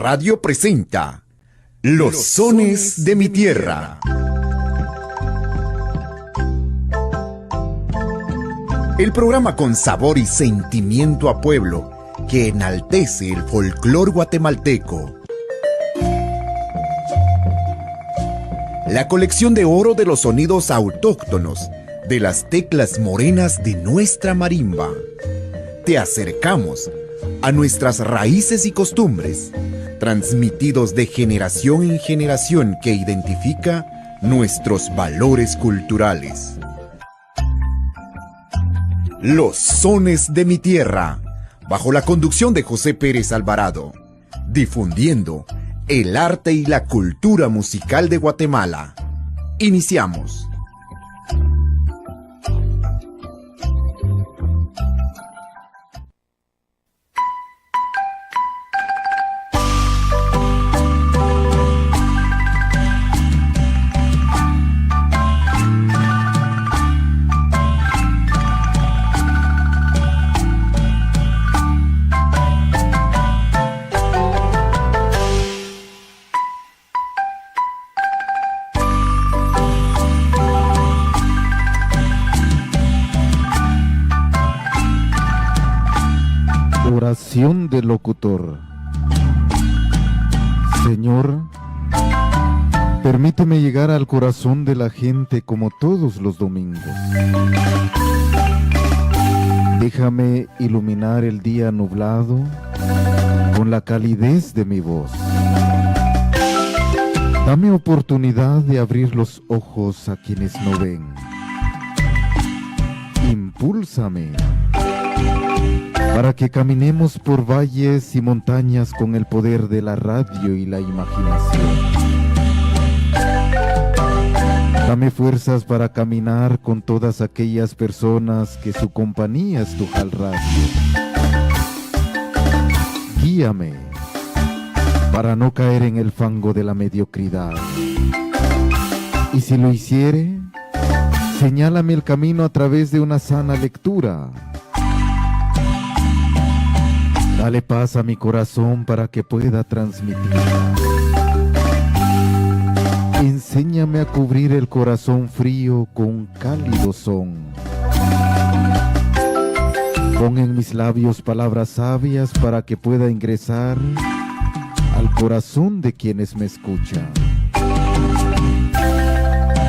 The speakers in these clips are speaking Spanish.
Radio presenta Los Sones de mi Tierra. El programa con sabor y sentimiento a pueblo que enaltece el folclor guatemalteco. La colección de oro de los sonidos autóctonos, de las teclas morenas de nuestra marimba. Te acercamos a nuestras raíces y costumbres, transmitidos de generación en generación, que identifica nuestros valores culturales. Los Sones de mi Tierra, bajo la conducción de José Pérez Alvarado, difundiendo el arte y la cultura musical de Guatemala. Iniciamos. Oración del locutor. Señor, permíteme llegar al corazón de la gente como todos los domingos. Déjame iluminar el día nublado con la calidez de mi voz. Dame oportunidad de abrir los ojos a quienes no ven. Impúlsame para que caminemos por valles y montañas con el poder de la radio y la imaginación. Dame fuerzas para caminar con todas aquellas personas que su compañía es tu radio. Guíame para no caer en el fango de la mediocridad. Y si lo hiciere, señálame el camino a través de una sana lectura. Dale paz a mi corazón para que pueda transmitirla. Enséñame a cubrir el corazón frío con cálido son. Pon en mis labios palabras sabias para que pueda ingresar al corazón de quienes me escuchan.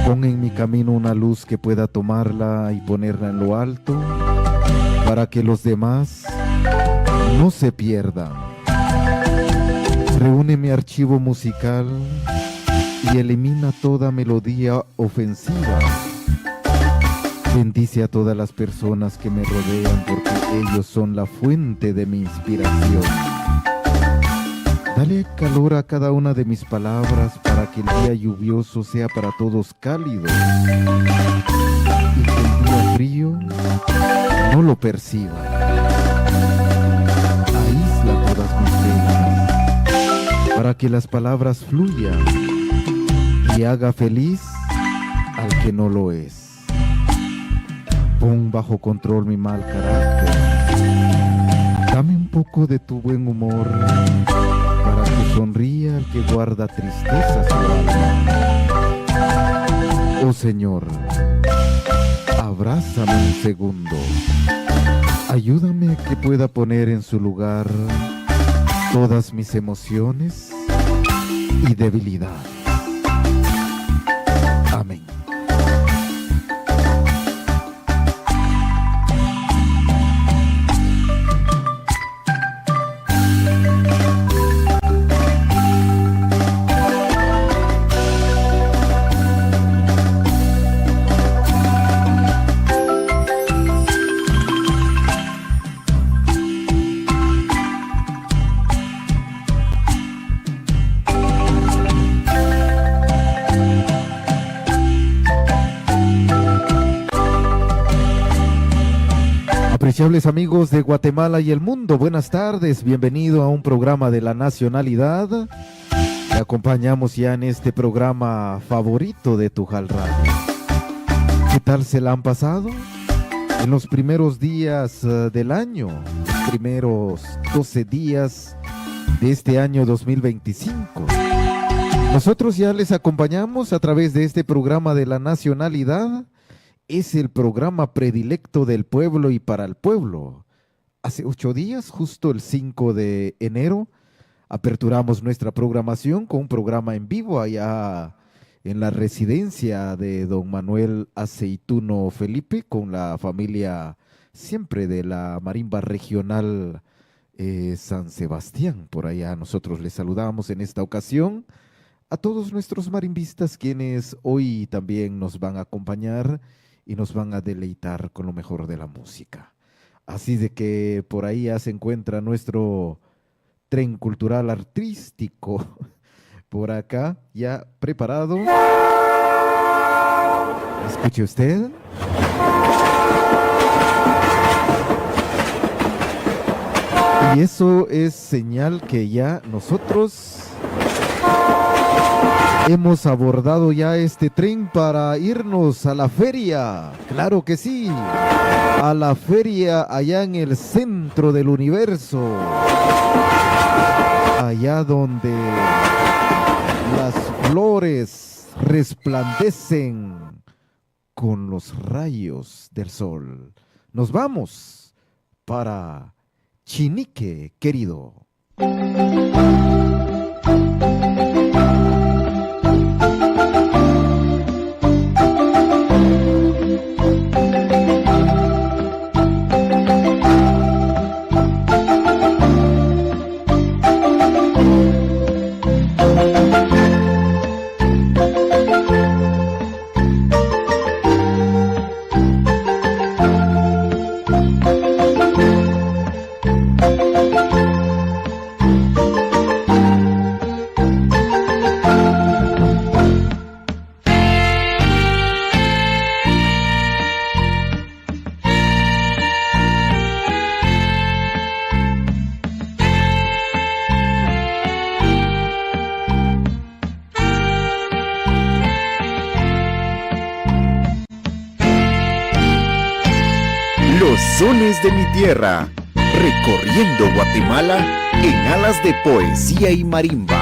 Pon en mi camino una luz que pueda tomarla y ponerla en lo alto para que los demás no se pierdan. Reúne mi archivo musical y elimina toda melodía ofensiva. Bendice a todas las personas que me rodean, porque ellos son la fuente de mi inspiración. Dale calor a cada una de mis palabras para que el día lluvioso sea para todos cálido y que el día frío no lo perciba. Todas mis penas, para que las palabras fluyan y haga feliz al que no lo es. Pon bajo control mi mal carácter. Dame un poco de tu buen humor para que sonría el que guarda tristeza su alma. Oh Señor, abrázame un segundo. Ayúdame a que pueda poner en su lugar todas mis emociones y debilidad. Amén. Apreciables amigos de Guatemala y el mundo, buenas tardes, bienvenido a un programa de la nacionalidad. Le acompañamos ya en este programa favorito de Tujal Radio. ¿Qué tal se la han pasado? En los primeros días del año, los primeros 12 días de este año 2025. Nosotros ya les acompañamos a través de este programa de la nacionalidad. Es el programa predilecto del pueblo y para el pueblo. Hace 8 días, justo el 5 de enero, aperturamos nuestra programación con un programa en vivo allá en la residencia de don Manuel Aceituno Felipe, con la familia siempre de la Marimba Regional San Sebastián. Por allá nosotros les saludamos en esta ocasión a todos nuestros marimbistas, quienes hoy también nos van a acompañar y nos van a deleitar con lo mejor de la música. Así de que por ahí ya se encuentra nuestro tren cultural artístico por acá, ya preparado. Escuche usted. Y eso es señal que ya nosotros hemos abordado ya este tren para irnos a la feria. Claro que sí, a la feria allá en el centro del universo, allá donde las flores resplandecen con los rayos del sol. Nos vamos para Chinique, querido. Sones de mi tierra, recorriendo Guatemala en alas de poesía y marimba.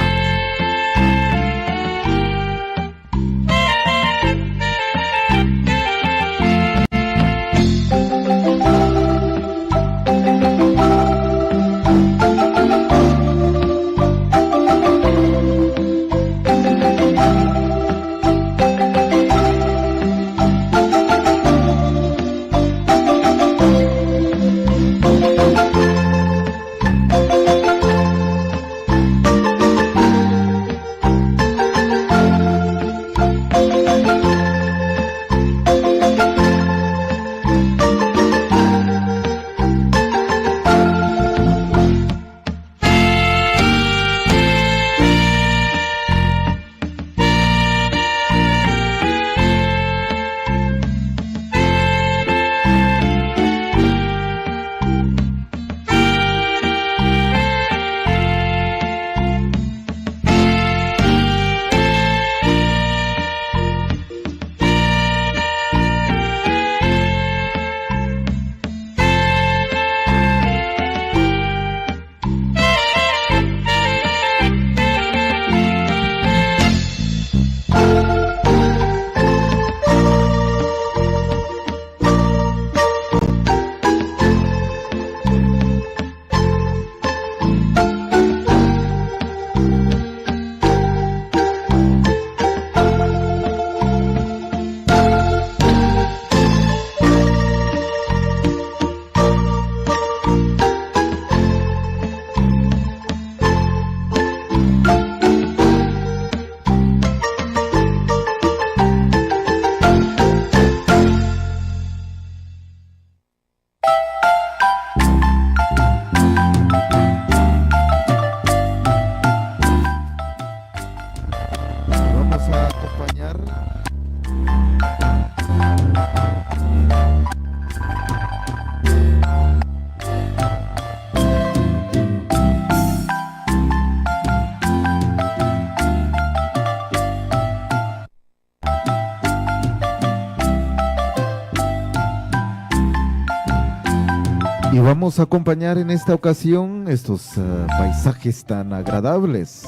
Y vamos a acompañar en esta ocasión estos paisajes tan agradables.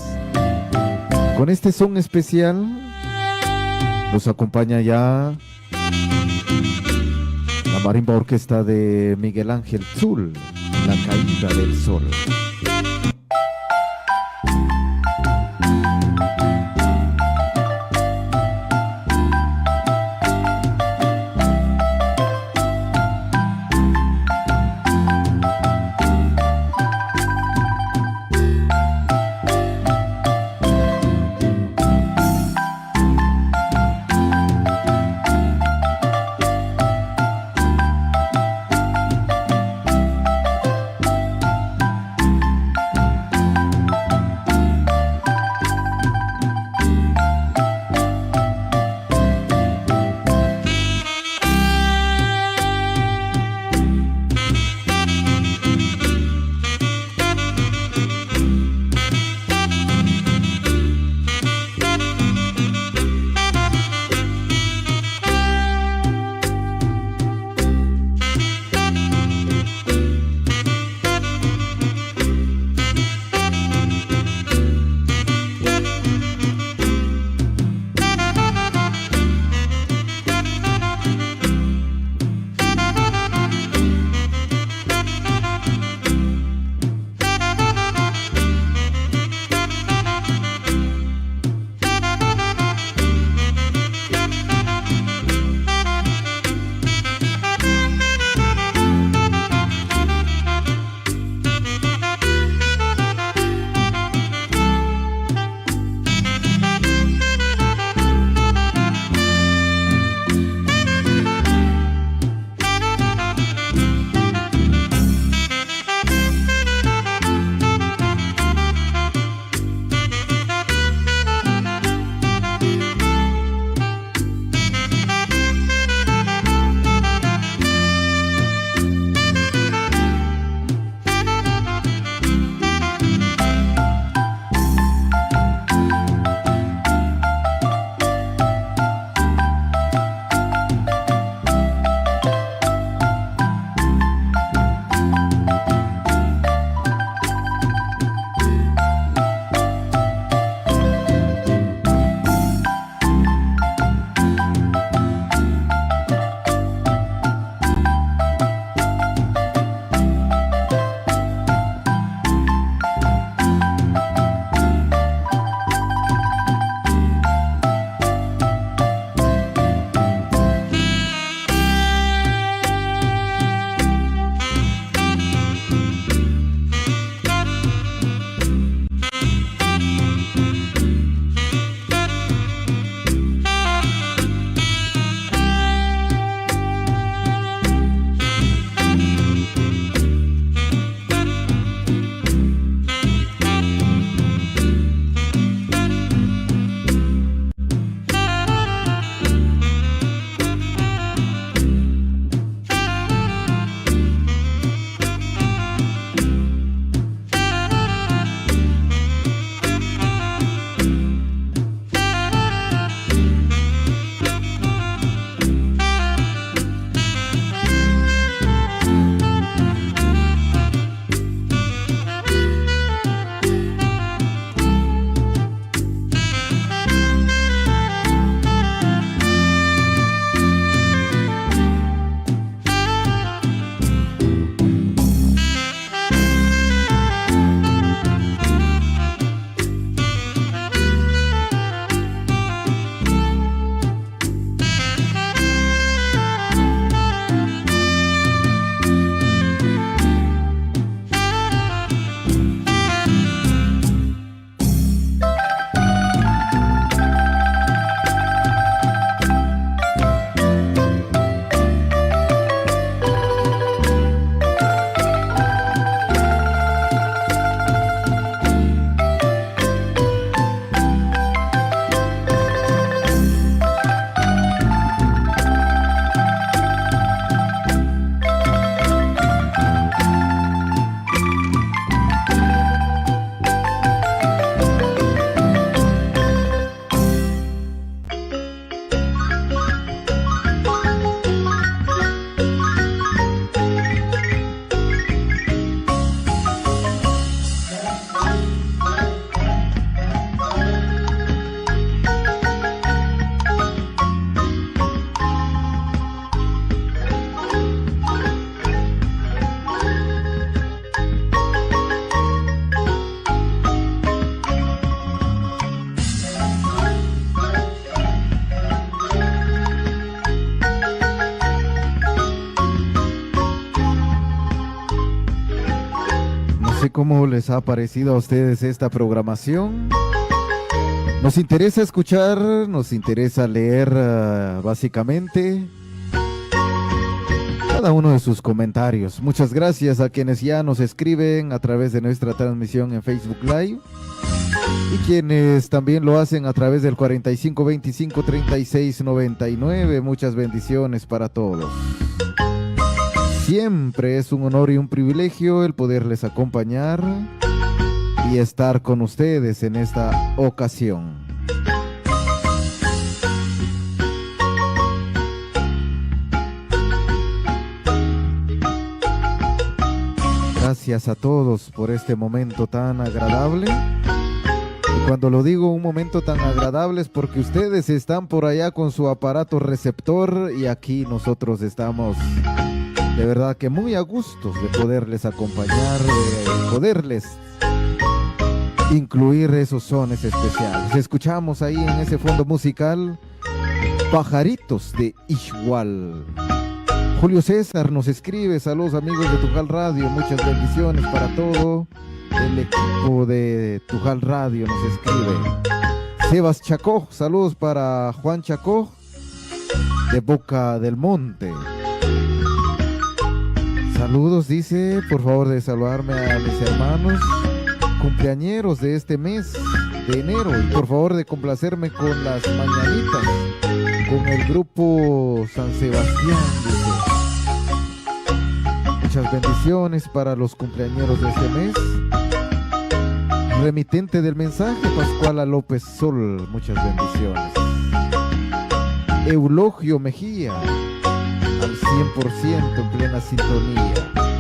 Con este son especial nos acompaña ya la Marimba Orquesta de Miguel Ángel Zul, La Caída del Sol. sé cómo les ha parecido a ustedes esta programación. Nos interesa escuchar, nos interesa leer básicamente cada uno de sus comentarios. Muchas gracias a quienes ya nos escriben a través de nuestra transmisión en Facebook Live y quienes también lo hacen a través del 45253699. Muchas bendiciones para todos. Siempre es un honor y un privilegio el poderles acompañar y estar con ustedes en esta ocasión. Gracias a todos por este momento tan agradable. Y cuando lo digo un momento tan agradable es porque ustedes están por allá con su aparato receptor y aquí nosotros estamos de verdad que muy a gusto de poderles acompañar, de poderles incluir esos sones especiales. Escuchamos ahí en ese fondo musical Pajaritos de Ixhual. Julio César nos escribe: saludos amigos de Tujal Radio, muchas bendiciones para todo el equipo de Tujal Radio, nos escribe. Sebas Chacó, saludos para Juan Chacó de Boca del Monte. Saludos, dice, por favor de saludarme a mis hermanos cumpleañeros de este mes de enero y por favor de complacerme con las mañanitas con el grupo San Sebastián, dice. Muchas bendiciones para los cumpleañeros de este mes. Remitente del mensaje, Pascuala López Sol, muchas bendiciones. Eulogio Mejía, al 100% en plena sintonía.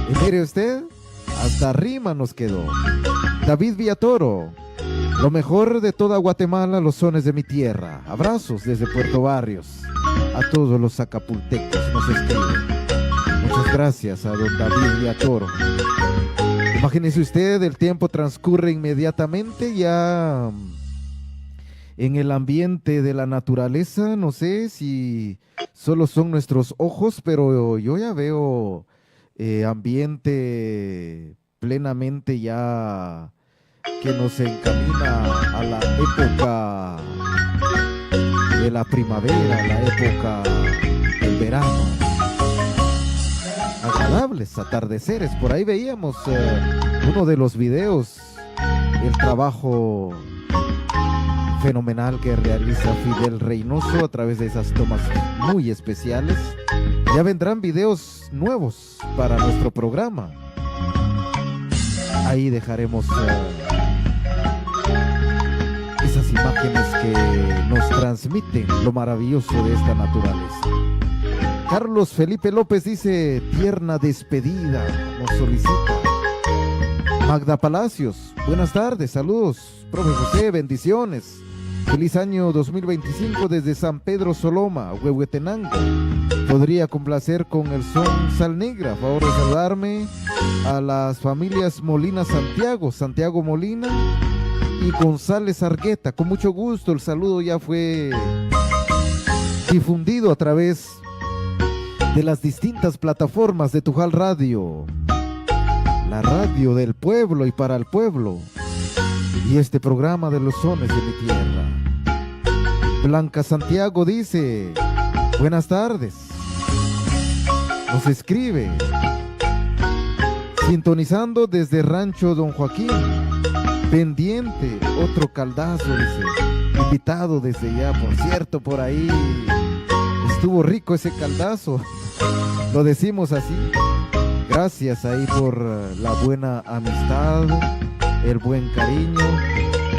Y mire usted, hasta rima nos quedó. David Villatoro, lo mejor de toda Guatemala, los sones de mi tierra. Abrazos desde Puerto Barrios. A todos los zacapultecos nos escriben. Muchas gracias a don David Villatoro. Imagínese usted, el tiempo transcurre inmediatamente ya en el ambiente de la naturaleza. No sé si solo son nuestros ojos, pero yo ya veo ambiente plenamente ya que nos encamina a la época de la primavera, la época del verano. Agradables atardeceres, por ahí veíamos uno de los videos, el trabajo fenomenal que realiza Fidel Reynoso a través de esas tomas muy especiales. Ya vendrán videos nuevos para nuestro programa. Ahí dejaremos esas imágenes que nos transmiten lo maravilloso de esta naturaleza. Carlos Felipe López dice: tierna despedida, nos solicita. Magda Palacios, buenas tardes, saludos. Profe José, bendiciones. Feliz año 2025 desde San Pedro Soloma, Huehuetenango. Podría complacer con el son Sal Negra. A favor de saludarme a las familias Molina Santiago, Santiago Molina y González Argueta. Con mucho gusto, el saludo ya fue difundido a través de las distintas plataformas de Tujal Radio, la radio del pueblo y para el pueblo, y este programa de los sones de mi tierra. Blanca Santiago dice: buenas tardes. Nos escribe: sintonizando desde Rancho Don Joaquín, pendiente, otro caldazo, dice, invitado desde ya, por cierto, por ahí estuvo rico ese caldazo, lo decimos así. Gracias ahí por la buena amistad, el buen cariño.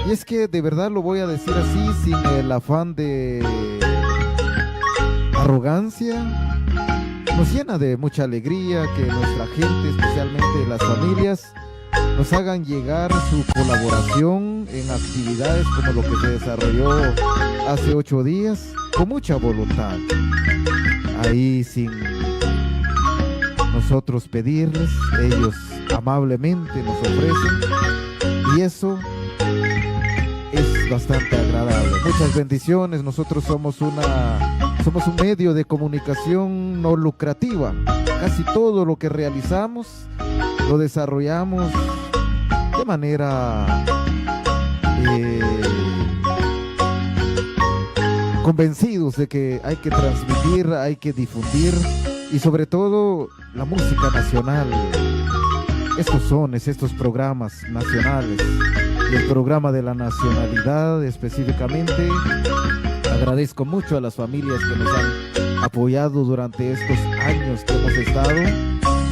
Y es que de verdad lo voy a decir así, sin el afán de arrogancia. Nos llena de mucha alegría que nuestra gente, especialmente las familias, nos hagan llegar su colaboración en actividades como lo que se desarrolló hace 8 días, con mucha voluntad. Ahí sin nosotros pedirles, ellos amablemente nos ofrecen, y eso es bastante agradable. Muchas bendiciones. Nosotros somos un medio de comunicación no lucrativa. Casi todo lo que realizamos lo desarrollamos de manera convencidos de que hay que transmitir, hay que difundir y sobre todo la música nacional, estos sones, estos programas nacionales y el programa de la nacionalidad específicamente. Agradezco mucho a las familias que nos han apoyado durante estos años que hemos estado,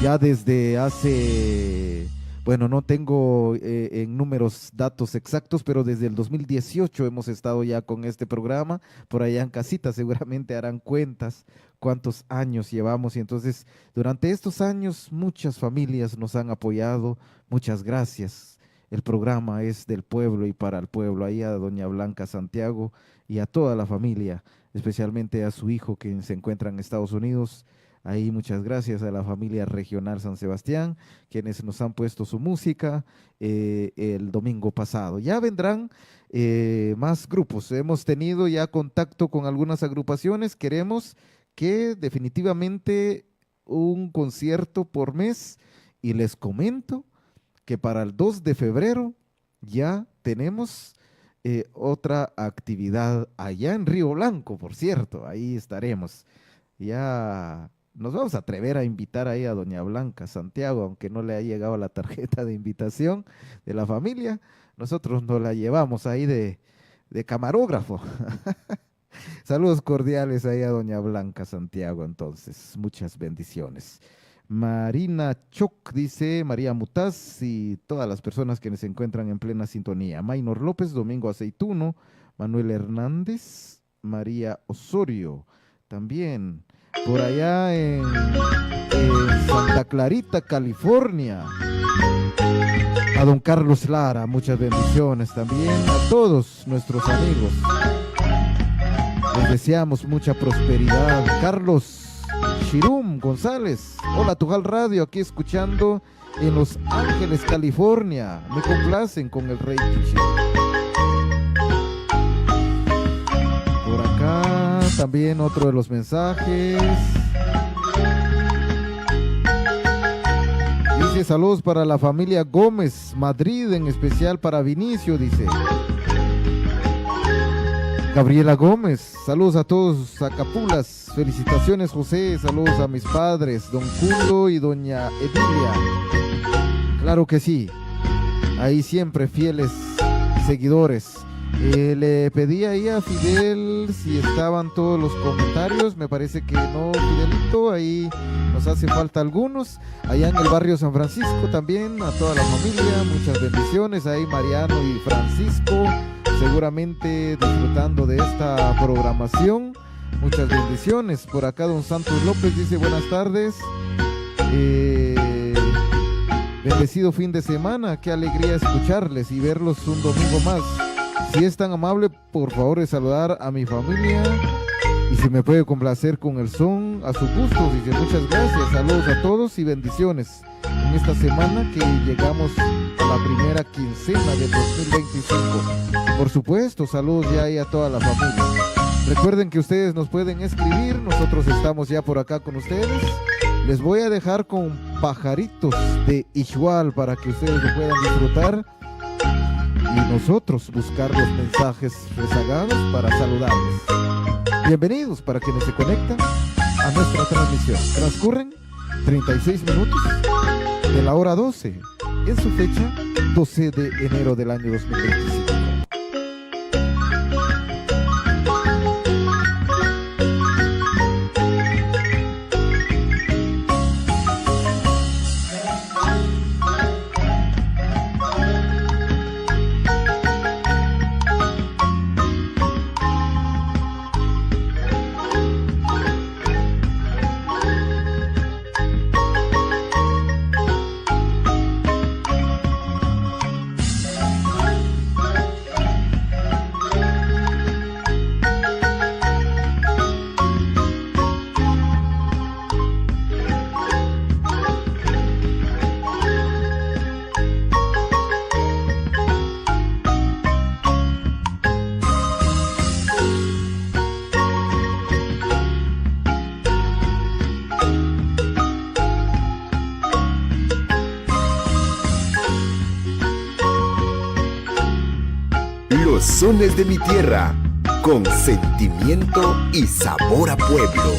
ya desde hace, bueno, no tengo en números datos exactos, pero desde el 2018 hemos estado ya con este programa. Por allá en casita seguramente harán cuentas cuántos años llevamos, y entonces durante estos años muchas familias nos han apoyado. Muchas gracias. El programa es del pueblo y para el pueblo. Ahí a doña Blanca Santiago y a toda la familia, especialmente a su hijo que se encuentra en Estados Unidos. Ahí muchas gracias a la familia regional San Sebastián, quienes nos han puesto su música el domingo pasado. Ya vendrán más grupos. Hemos tenido ya contacto con algunas agrupaciones. Queremos que definitivamente un concierto por mes, y les comento que para el 2 de febrero ya tenemos otra actividad allá en Río Blanco, por cierto. Ahí estaremos. Ya nos vamos a atrever a invitar ahí a doña Blanca Santiago, aunque no le ha llegado la tarjeta de invitación de la familia. Nosotros nos la llevamos ahí de camarógrafo. Saludos cordiales ahí a doña Blanca Santiago, entonces, muchas bendiciones. Marina Choc dice, María Mutaz y todas las personas que se encuentran en plena sintonía. Maynor López, Domingo Aceituno, Manuel Hernández, María Osorio, también por allá en Santa Clarita, California. A don Carlos Lara, muchas bendiciones también. A todos nuestros amigos, les deseamos mucha prosperidad. Carlos Shirum González, hola Tujal Radio, aquí escuchando en Los Ángeles, California. Me complacen con el Rey Kichi. Por acá también otro de los mensajes. Dice, saludos para la familia Gómez, Madrid, en especial para Vinicio, dice Gabriela Gómez. Saludos a todos, a Capulas. Felicitaciones, José. Saludos a mis padres, don Cundo y doña Edilia. Claro que sí. Ahí siempre fieles seguidores. Le pedí ahí a Fidel si estaban todos los comentarios. Me parece que no, Fidelito. Ahí nos hace falta algunos. Allá en el barrio San Francisco también, a toda la familia. Muchas bendiciones. Ahí Mariano y Francisco, seguramente disfrutando de esta programación. Muchas bendiciones. Por acá don Santos López dice, buenas tardes. Bendecido fin de semana. Qué alegría escucharles y verlos un domingo más. Si es tan amable, por favor, de saludar a mi familia y si me puede complacer con el son a su gusto. Dice, muchas gracias. Saludos a todos y bendiciones en esta semana que llegamos a la primera quincena del 2025. Por supuesto, saludos ya ahí a toda la familia. Recuerden que ustedes nos pueden escribir, nosotros estamos ya por acá con ustedes. Les voy a dejar con Pajaritos de Ixhual para que ustedes lo puedan disfrutar y nosotros buscar los mensajes rezagados para saludarles. Bienvenidos para quienes se conectan a nuestra transmisión. Transcurren 36 minutos de la hora 12 en su fecha 12 de enero del año 2025. sones de mi tierra, con sentimiento y sabor a pueblo.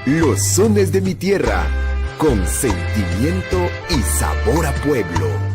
Los sones de mi tierra, con sentimiento y sabor a pueblo.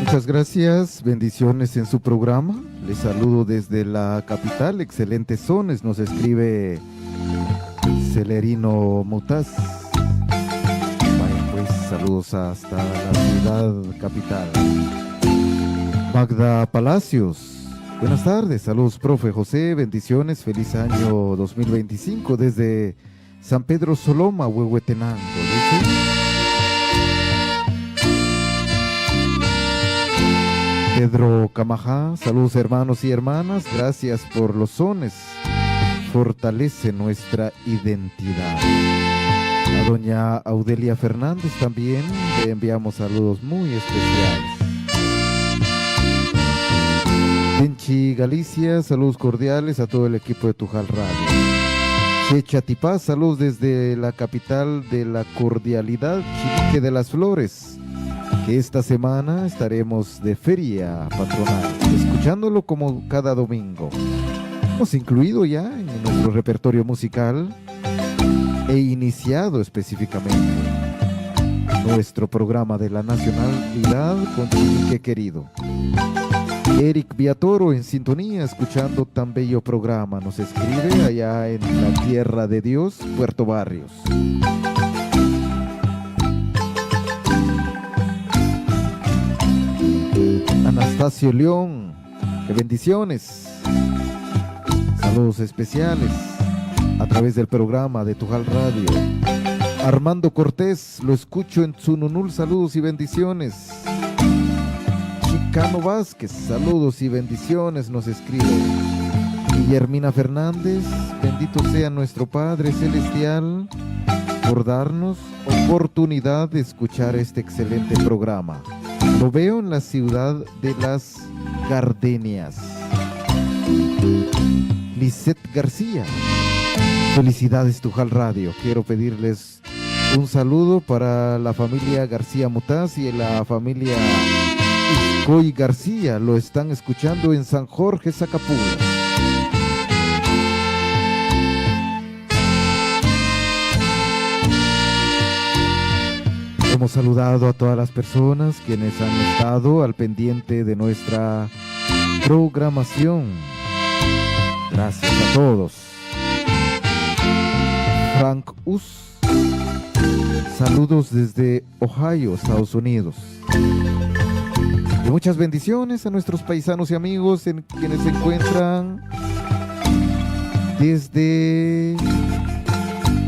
Muchas gracias, bendiciones en su programa. Les saludo desde la capital, excelentes sones, nos escribe Celerino Mutaz. Vaya pues, saludos hasta la ciudad capital. Magda Palacios, buenas tardes, saludos profe José, bendiciones, feliz año 2025 desde San Pedro Soloma, Huehuetenango, dice. Pedro Camajá, saludos hermanos y hermanas, gracias por los sones, fortalece nuestra identidad. A doña Audelia Fernández también le enviamos saludos muy especiales. Benchi Galicia, saludos cordiales a todo el equipo de Tujal Radio. Checha Tipaz, saludos desde la capital de la cordialidad, Chirique de las Flores. Que esta semana estaremos de feria patronal, escuchándolo como cada domingo. Hemos incluido ya en nuestro repertorio musical e iniciado específicamente nuestro programa de la nacionalidad con Chirique querido. Eric Viatoro en sintonía, escuchando tan bello programa, nos escribe allá en la Tierra de Dios, Puerto Barrios. Anastasio León, que bendiciones, saludos especiales a través del programa de Tujal Radio. Armando Cortés, lo escucho en Tsununul, saludos y bendiciones. Chicano Vázquez, saludos y bendiciones, nos escribe. Guillermina Fernández, bendito sea nuestro Padre Celestial por darnos oportunidad de escuchar este excelente programa. Lo veo en la ciudad de las Gardenias. Lisette García, felicidades Tujal Radio. Quiero pedirles un saludo para la familia García Mutaz y la familia Iscoy García. Lo están escuchando en San Jorge, Zacapula. Hemos saludado a todas las personas quienes han estado al pendiente de nuestra programación. Gracias a todos. Frank Us, saludos desde Ohio, Estados Unidos. Y muchas bendiciones a nuestros paisanos y amigos quienes se encuentran desde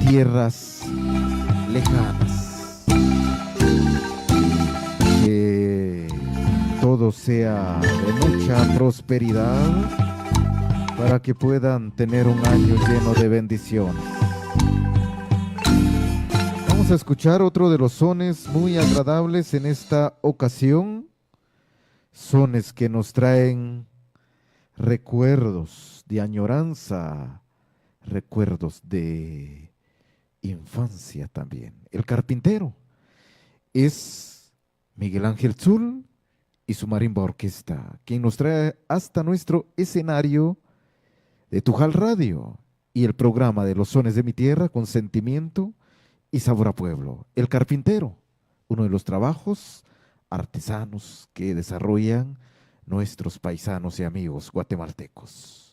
tierras lejanas. Que todo sea de mucha prosperidad para que puedan tener un año lleno de bendiciones. Vamos a escuchar otro de los sones muy agradables en esta ocasión, sones que nos traen recuerdos de añoranza, recuerdos de infancia también. El carpintero es Miguel Ángel Zul y su marimba orquesta, quien nos trae hasta nuestro escenario de Tujal Radio y el programa de los sones de mi tierra con sentimiento y sabor a pueblo. El carpintero, uno de los trabajos artesanos que desarrollan nuestros paisanos y amigos guatemaltecos.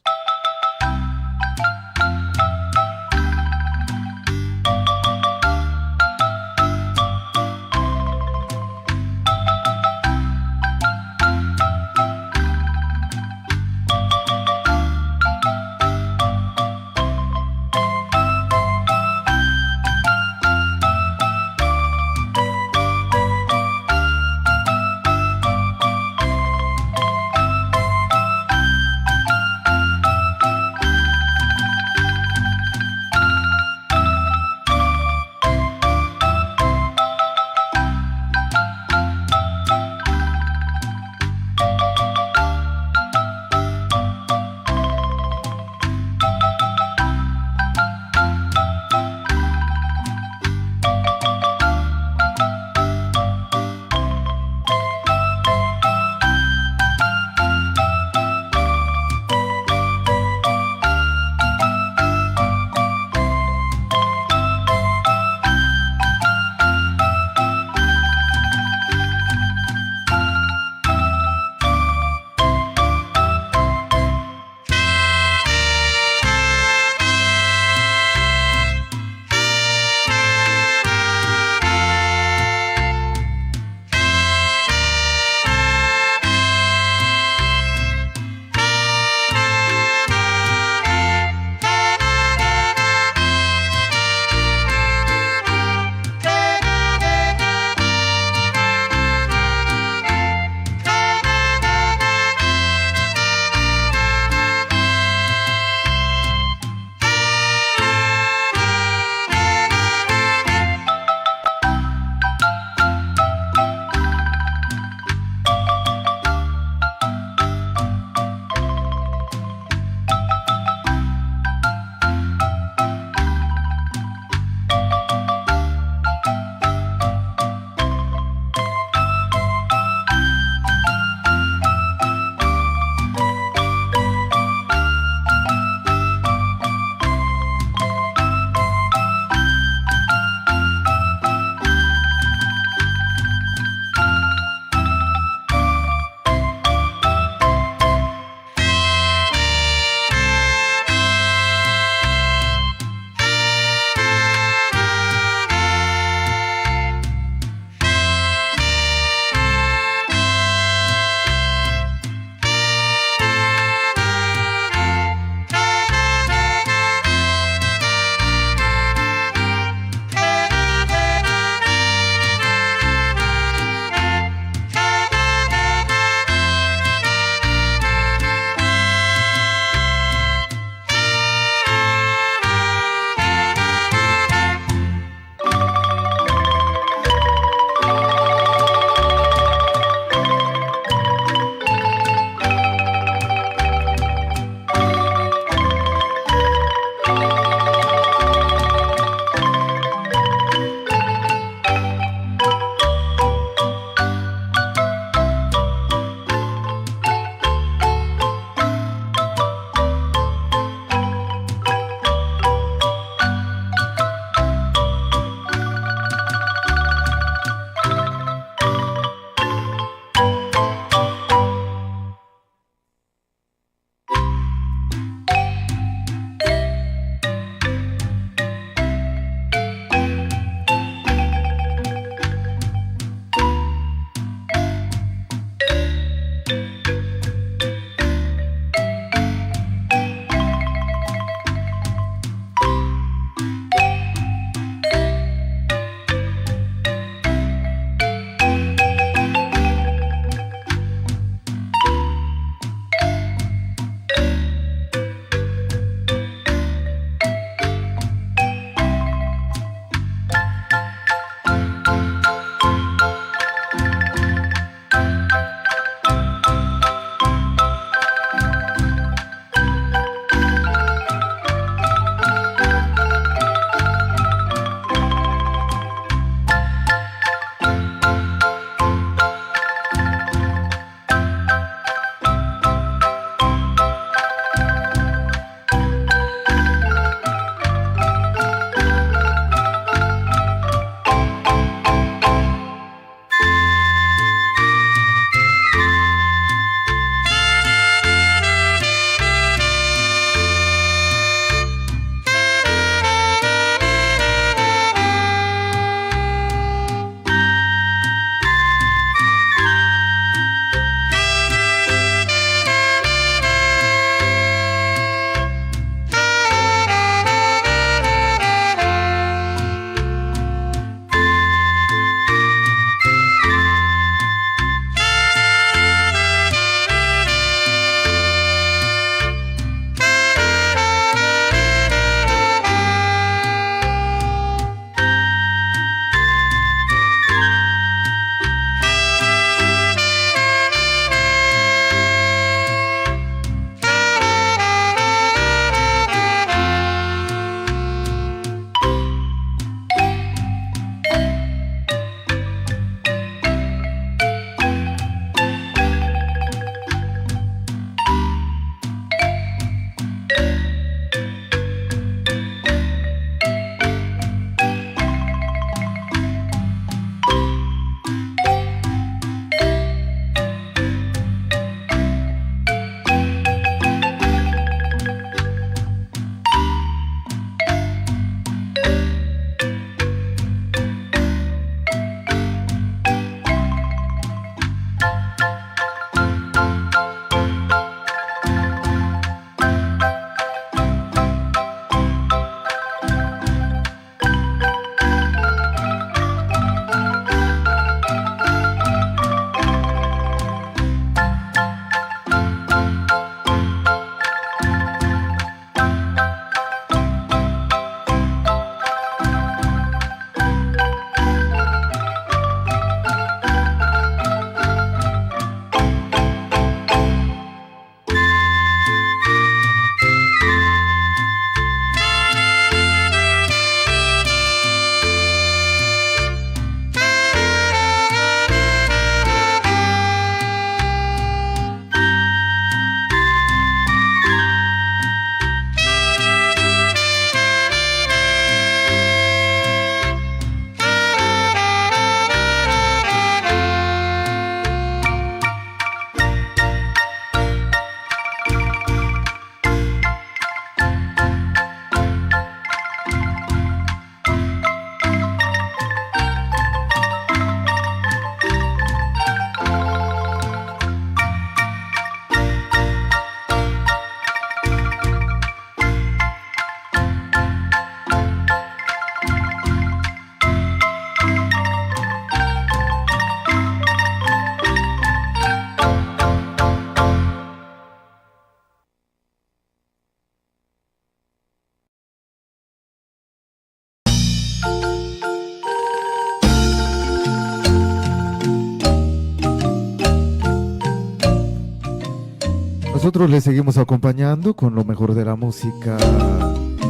Nosotros le seguimos acompañando con lo mejor de la música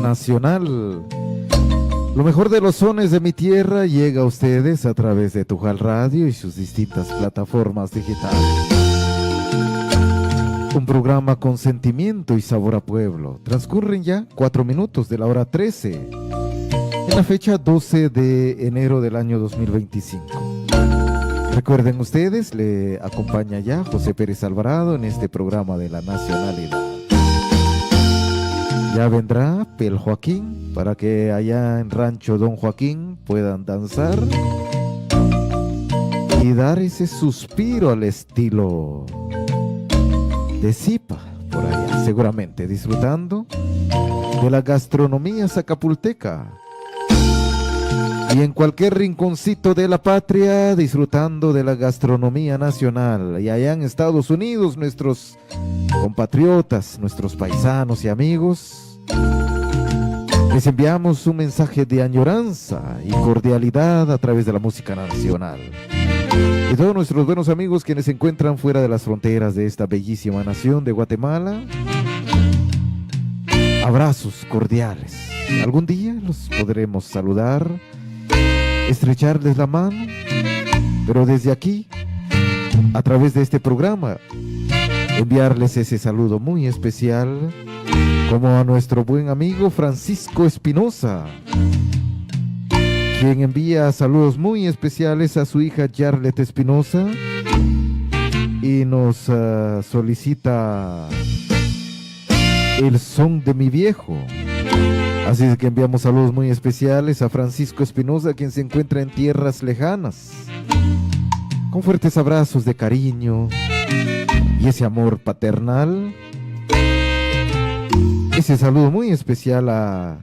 nacional. Lo mejor de los sones de mi tierra llega a ustedes a través de Tujal Radio y sus distintas plataformas digitales. Un programa con sentimiento y sabor a pueblo. Transcurren ya 4 minutos de la hora 13, en la fecha 12 de enero del año 2025. Recuerden ustedes, le acompaña ya José Pérez Alvarado en este programa de la nacionalidad. Ya vendrá Pel Joaquín para que allá en Rancho Don Joaquín puedan danzar y dar ese suspiro al estilo de Zipa, por allá, seguramente disfrutando de la gastronomía zacapulteca. Y en cualquier rinconcito de la patria, disfrutando de la gastronomía nacional. Y allá en Estados Unidos, nuestros compatriotas, nuestros paisanos y amigos, les enviamos un mensaje de añoranza y cordialidad a través de la música nacional. Y todos nuestros buenos amigos quienes se encuentran fuera de las fronteras de esta bellísima nación de Guatemala, abrazos cordiales. Algún día los podremos saludar, estrecharles la mano, pero desde aquí, a través de este programa, enviarles ese saludo muy especial, como a nuestro buen amigo Francisco Espinosa, quien envía saludos muy especiales a su hija Yarlet Espinosa y nos solicita el son de mi viejo. Así es que enviamos saludos muy especiales a Francisco Espinosa, quien se encuentra en tierras lejanas, con fuertes abrazos de cariño y ese amor paternal. Ese saludo muy especial a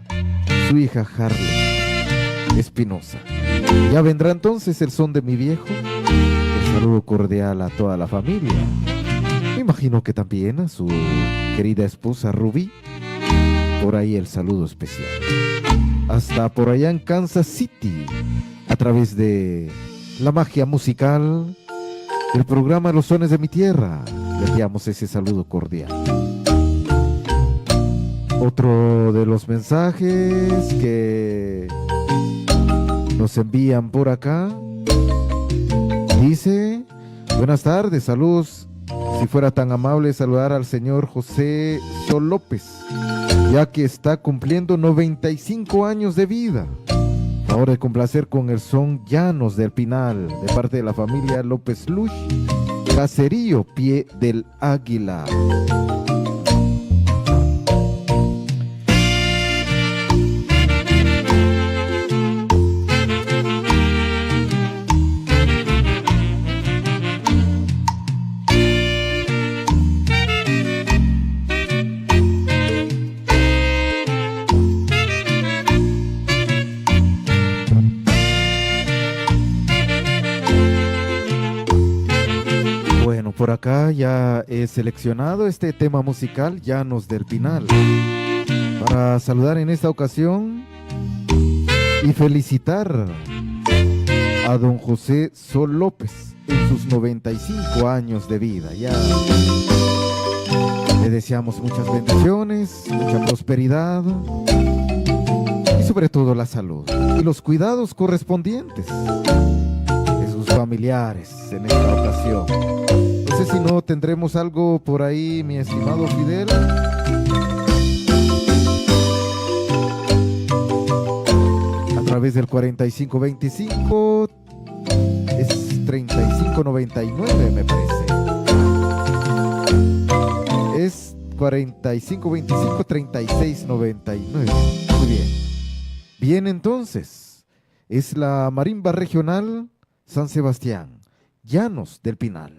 su hija Harley Espinosa. Ya vendrá entonces el son de mi viejo. El saludo cordial a toda la familia. Me imagino que también a su querida esposa Rubí. Por ahí el saludo especial. Hasta por allá en Kansas City, a través de la magia musical del programa Los Sones de mi Tierra, le enviamos ese saludo cordial. Otro de los mensajes que nos envían por acá dice: buenas tardes, saludos. Si fuera tan amable saludar al señor José Sol López, ya que está cumpliendo 95 años de vida. Ahora de complacer con el son Llanos del Pinal, de parte de la familia López Luch, Caserío Pie del Águila. Por acá ya he seleccionado este tema musical, Llanos del Pinal, para saludar en esta ocasión y felicitar a don José Sol López en sus 95 años de vida. Ya le deseamos muchas bendiciones, mucha prosperidad y sobre todo la salud y los cuidados correspondientes de sus familiares en esta ocasión. No sé si no tendremos algo por ahí, mi estimado Fidel. A través del 4525 es 3599, me parece. Es 4525 3699. Muy bien. Bien, entonces, es la Marimba Regional San Sebastián, Llanos del Pinal.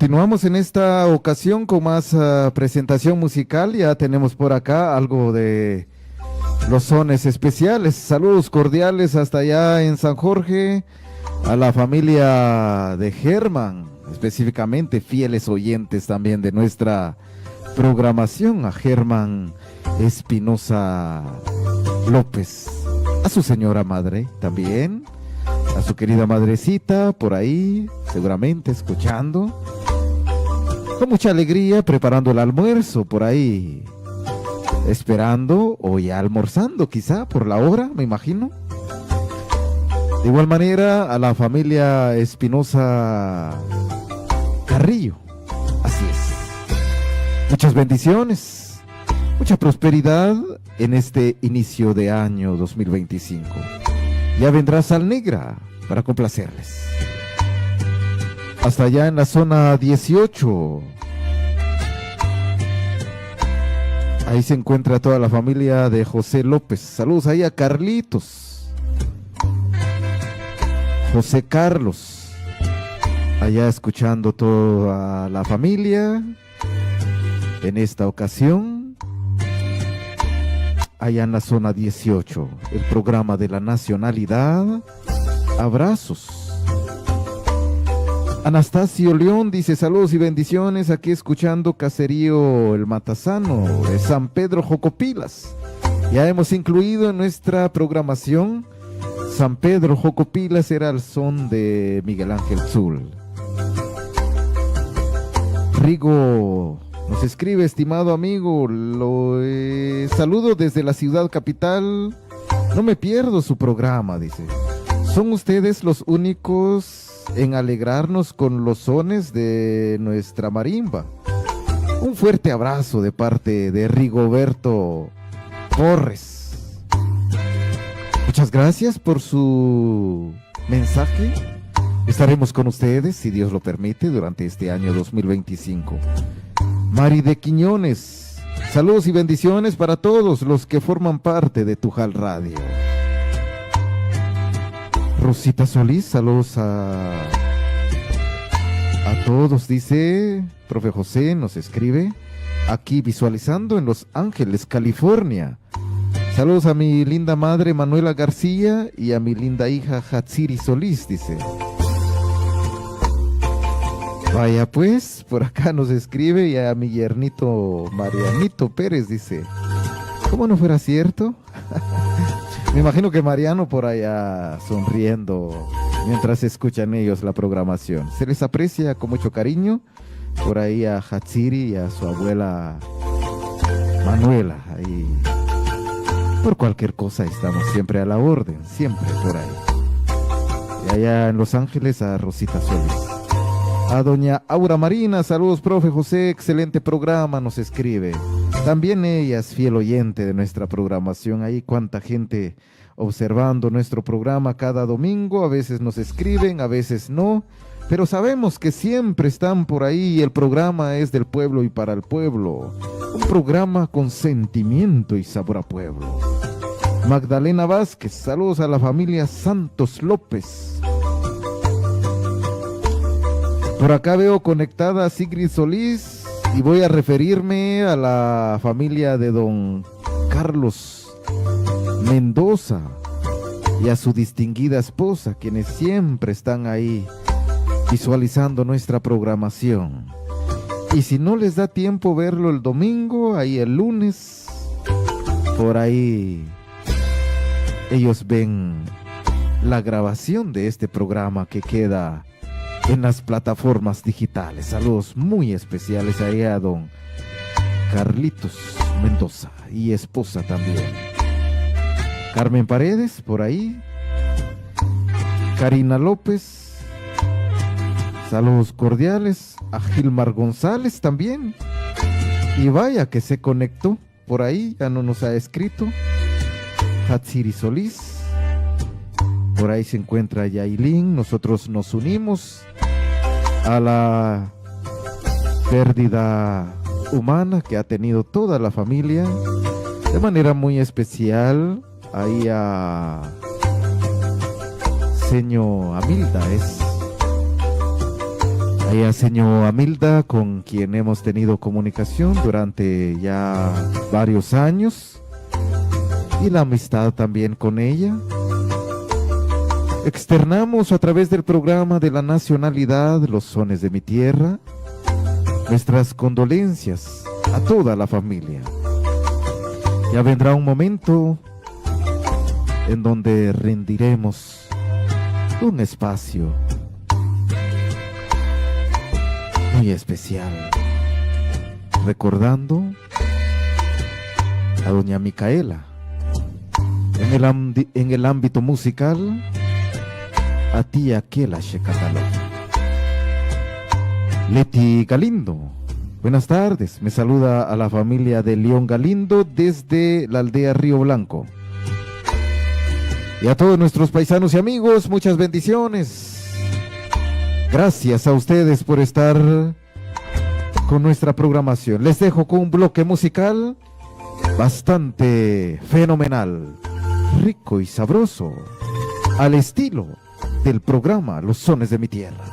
Continuamos en esta ocasión con más presentación musical. Ya tenemos por acá algo de los sones especiales. Saludos cordiales hasta allá en San Jorge, a la familia de Germán, específicamente fieles oyentes también de nuestra programación, a Germán Espinosa López, a su señora madre también, a su querida madrecita por ahí, seguramente escuchando, con mucha alegría, preparando el almuerzo por ahí, esperando o ya almorzando quizá por la hora, me imagino. De igual manera a la familia Espinosa Carrillo, así es. Muchas bendiciones, mucha prosperidad en este inicio de año 2025. Ya vendrá Sal Negra para complacerles. Hasta allá en la zona 18. Ahí se encuentra toda la familia de José López. Saludos ahí a Carlitos, José Carlos, allá escuchando toda la familia en esta ocasión, allá en la zona 18, el programa de la nacionalidad. Abrazos. Anastasio León dice saludos y bendiciones, aquí escuchando Caserío El Matasano de San Pedro Jocopilas. Ya hemos incluido en nuestra programación San Pedro Jocopilas, era el son de Miguel Ángel Zul. Rigo nos escribe, estimado amigo, lo saludo desde la ciudad capital, no me pierdo su programa, dice. Son ustedes los únicos en alegrarnos con los sones de nuestra marimba. Un fuerte abrazo de parte de Rigoberto Torres. Muchas gracias por su mensaje. Estaremos con ustedes, si Dios lo permite, durante este año 2025. Mari de Quiñones, saludos y bendiciones para todos los que forman parte de Tujal Radio. Rosita Solís, saludos a todos, dice, profe José nos escribe, aquí visualizando en Los Ángeles, California. Saludos a mi linda madre Manuela García y a mi linda hija Hatsiri Solís, dice. Vaya pues, por acá nos escribe, y a mi yernito Marianito Pérez, dice, ¿cómo no fuera cierto? Me imagino que Mariano por allá sonriendo mientras escuchan ellos la programación. Se les aprecia con mucho cariño. Por ahí a Hatsiri y a su abuela Manuela. Ahí. Por cualquier cosa estamos siempre a la orden, siempre por ahí. Y allá en Los Ángeles a Rosita Solís. A doña Aura Marina, saludos profe José, excelente programa, nos escribe. También ella es fiel oyente de nuestra programación. Ahí cuánta gente observando nuestro programa cada domingo. A veces nos escriben, a veces no. Pero sabemos que siempre están por ahí y el programa es del pueblo y para el pueblo. Un programa con sentimiento y sabor a pueblo. Magdalena Vázquez, saludos a la familia Santos López. Por acá veo conectada a Sigrid Solís y voy a referirme a la familia de don Carlos Mendoza y a su distinguida esposa, quienes siempre están ahí visualizando nuestra programación. Y si no les da tiempo verlo el domingo, ahí el lunes, por ahí ellos ven la grabación de este programa que queda en las plataformas digitales. Saludos muy especiales ahí a don Carlitos Mendoza y esposa también. Carmen Paredes por ahí. Karina López. Saludos cordiales a Gilmar González también. Y vaya que se conectó por ahí, ya no nos ha escrito. Hatsiri Solís. Por ahí se encuentra Yailin. Nosotros nos unimos a la pérdida humana que ha tenido toda la familia, de manera muy especial ahí a Señor Amilda, es a señor Amilda, con quien hemos tenido comunicación durante ya varios años, y la amistad también con ella. Externamos a través del programa de la nacionalidad Los Sones de mi Tierra nuestras condolencias a toda la familia. Ya vendrá un momento en donde rendiremos un espacio muy especial, recordando a doña Micaela. En el ámbito musical, a tía Kela Shekatalo. Leti Galindo, buenas tardes. Me saluda a la familia de León Galindo desde la aldea Río Blanco. Y a todos nuestros paisanos y amigos, muchas bendiciones. Gracias a ustedes por estar con nuestra programación. Les dejo con un bloque musical bastante fenomenal, rico y sabroso, al estilo del programa Los Sones de mi Tierra.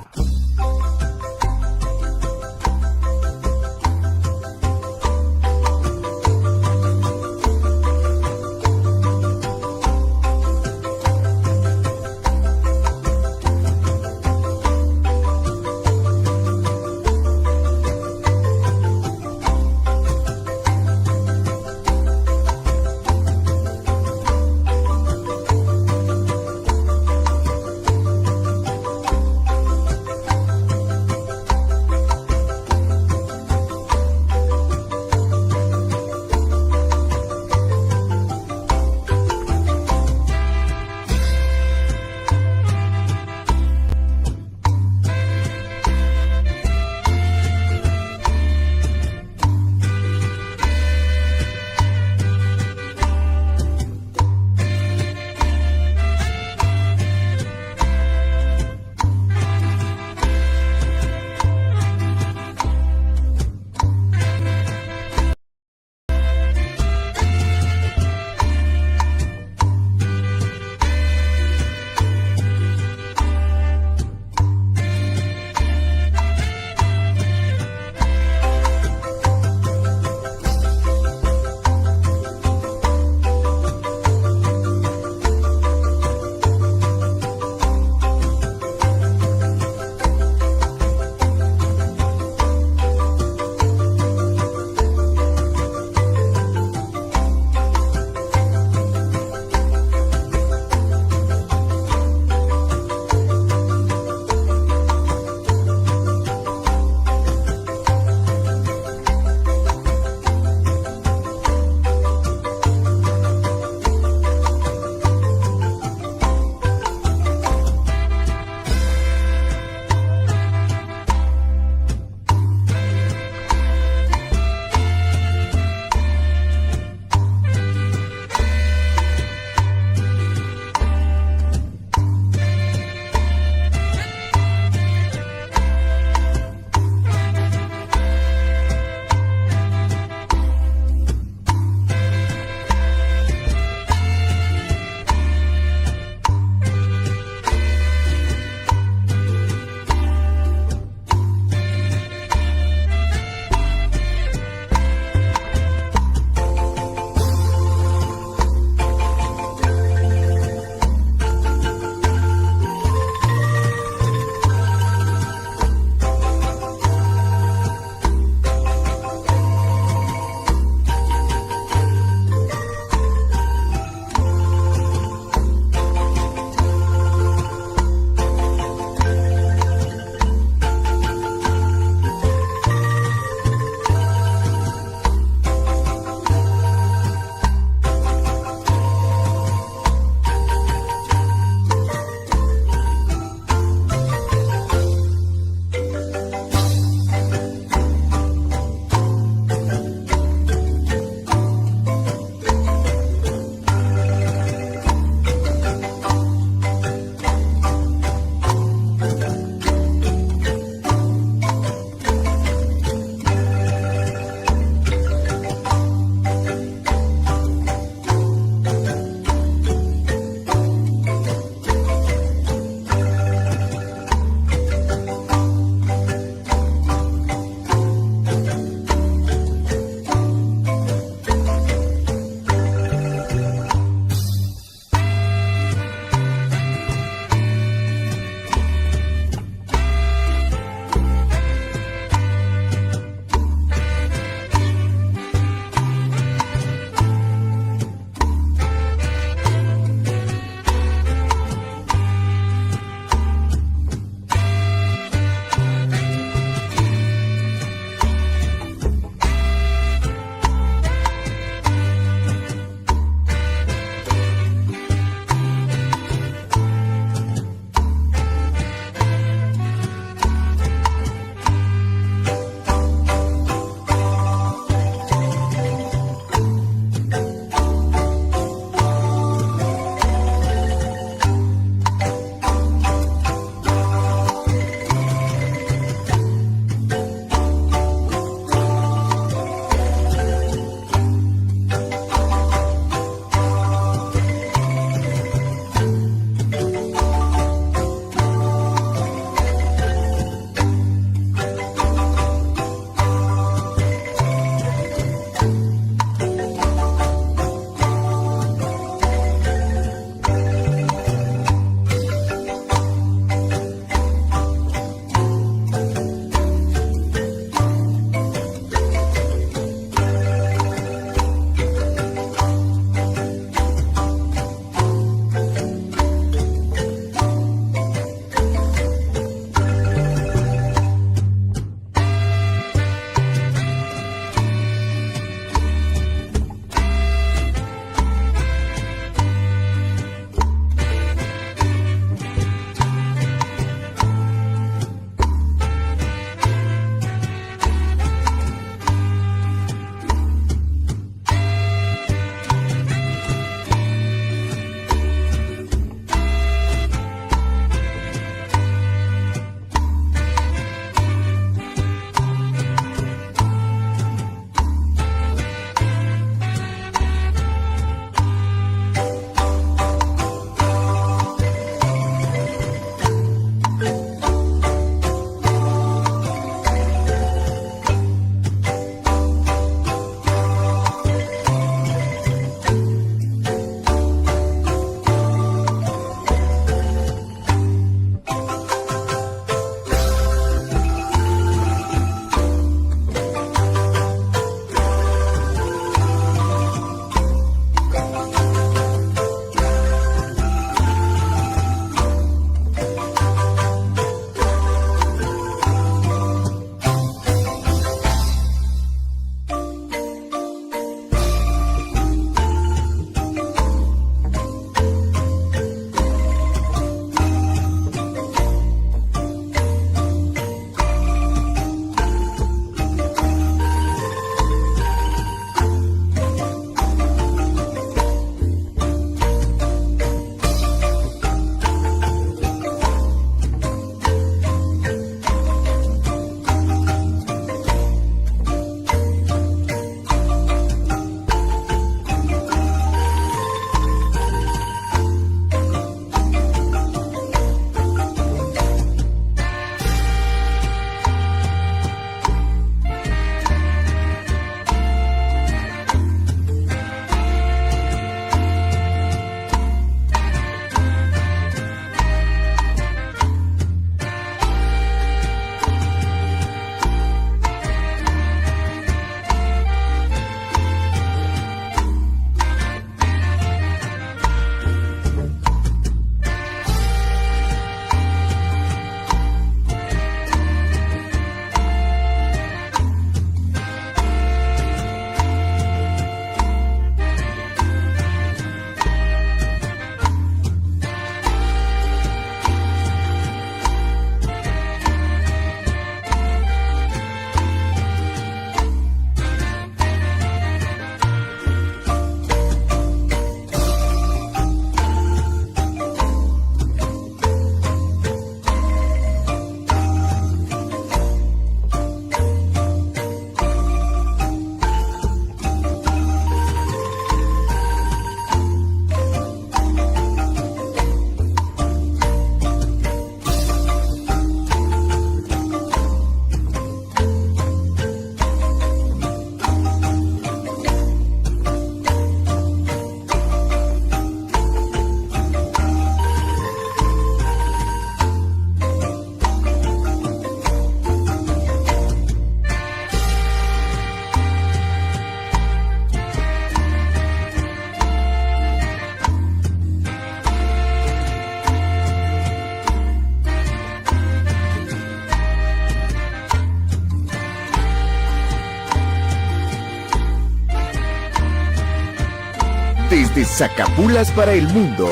Desde Zacapulas para el mundo,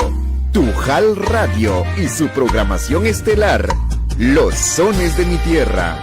Tujal Radio y su programación estelar, Los Sones de mi Tierra.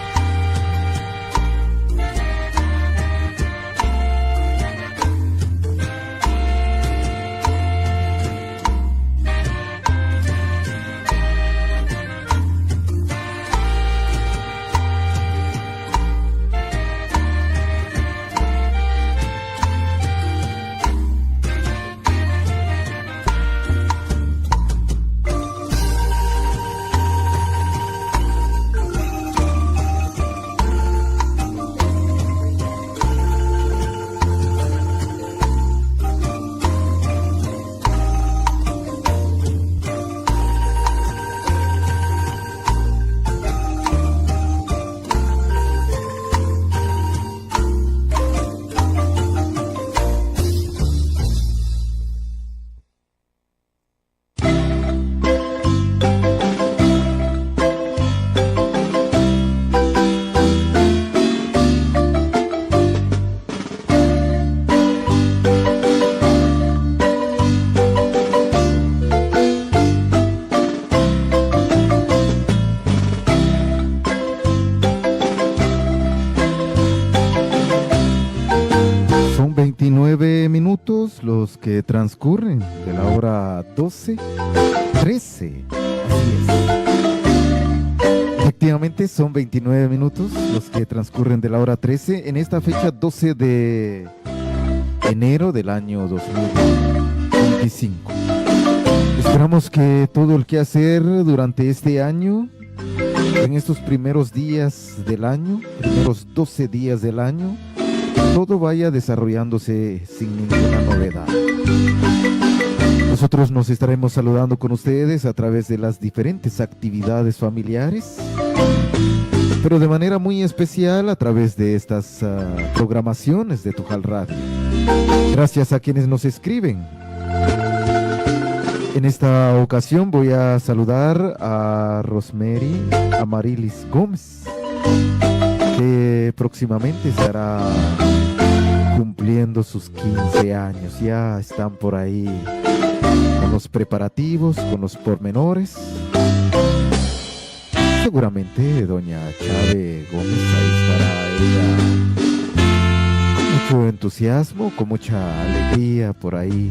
Los que transcurren de la hora 12:13. Así es. Efectivamente son 29 minutos los que transcurren de la hora 13 en esta fecha 12 de enero del año 2025. Esperamos que todo el quehacer durante este año, en estos primeros días del año, primeros 12 días del año, todo vaya desarrollándose sin ninguna novedad. Nosotros nos estaremos saludando con ustedes a través de las diferentes actividades familiares, pero de manera muy especial a través de estas programaciones de Tujal Radio. Gracias a quienes nos escriben. En esta ocasión voy a saludar a Rosemary Amarilis Gómez, que próximamente estará cumpliendo sus 15 años. Ya están por ahí con los preparativos, con los pormenores. Seguramente doña Chávez Gómez ahí estará ella con mucho entusiasmo, con mucha alegría por ahí,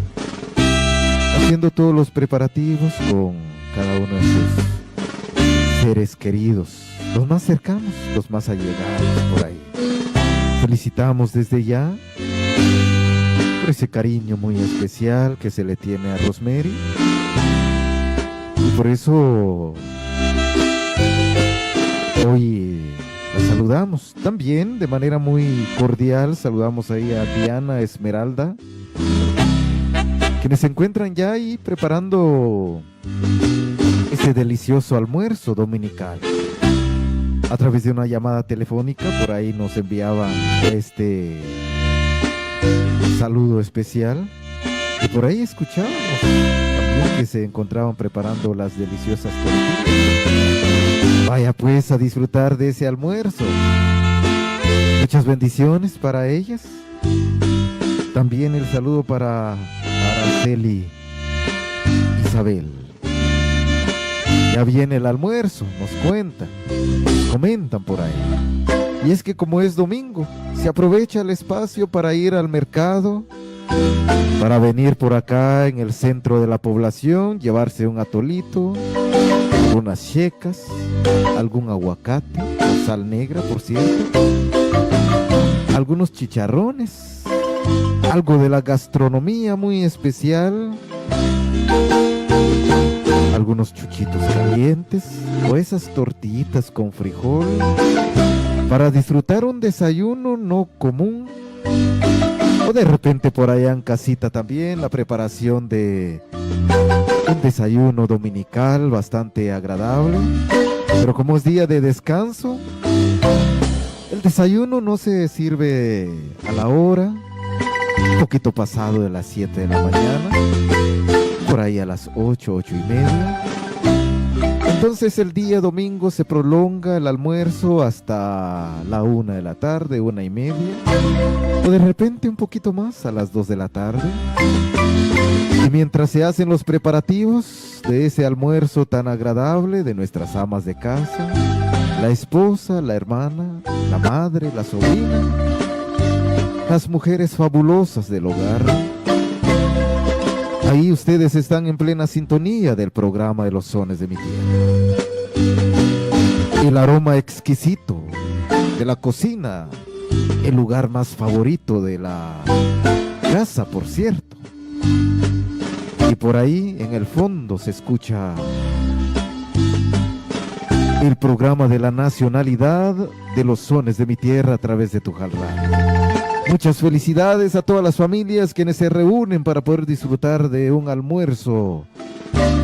haciendo todos los preparativos con cada uno de sus seres queridos, los más cercanos, los más allegados por ahí. Felicitamos desde ya por ese cariño muy especial que se le tiene a Rosemary, y por eso hoy la saludamos también de manera muy cordial. Saludamos ahí a Diana Esmeralda, quienes se encuentran ya ahí preparando ese delicioso almuerzo dominical. A través de una llamada telefónica por ahí nos enviaban este saludo especial, y por ahí escuchábamos también que se encontraban preparando las deliciosas tortillas. Vaya pues a disfrutar de ese almuerzo. Muchas bendiciones para ellas. También el saludo para Araceli Isabel. Ya viene el almuerzo, nos cuentan, nos comentan por ahí. Y es que como es domingo, se aprovecha el espacio para ir al mercado, para venir por acá en el centro de la población, llevarse un atolito, unas checas, algún aguacate, o sal negra por cierto, algunos chicharrones, algo de la gastronomía muy especial, algunos chuchitos calientes o esas tortillitas con frijol, para disfrutar un desayuno no común, o de repente por allá en casita también la preparación de un desayuno dominical bastante agradable. Pero como es día de descanso, el desayuno no se sirve a la hora, un poquito pasado de las 7 de la mañana, por ahí a las 8, 8:30. Entonces el día domingo se prolonga el almuerzo hasta la 1 de la tarde, 1:30, o de repente un poquito más a las 2 de la tarde. Y mientras se hacen los preparativos de ese almuerzo tan agradable de nuestras amas de casa, la esposa, la hermana, la madre, la sobrina, las mujeres fabulosas del hogar, ahí ustedes están en plena sintonía del programa de los sones de mi tierra. El aroma exquisito de la cocina, el lugar más favorito de la casa, por cierto. Y por ahí en el fondo se escucha el programa de la nacionalidad de los sones de mi tierra a través de Tujal Radio. Muchas felicidades a todas las familias quienes se reúnen para poder disfrutar de un almuerzo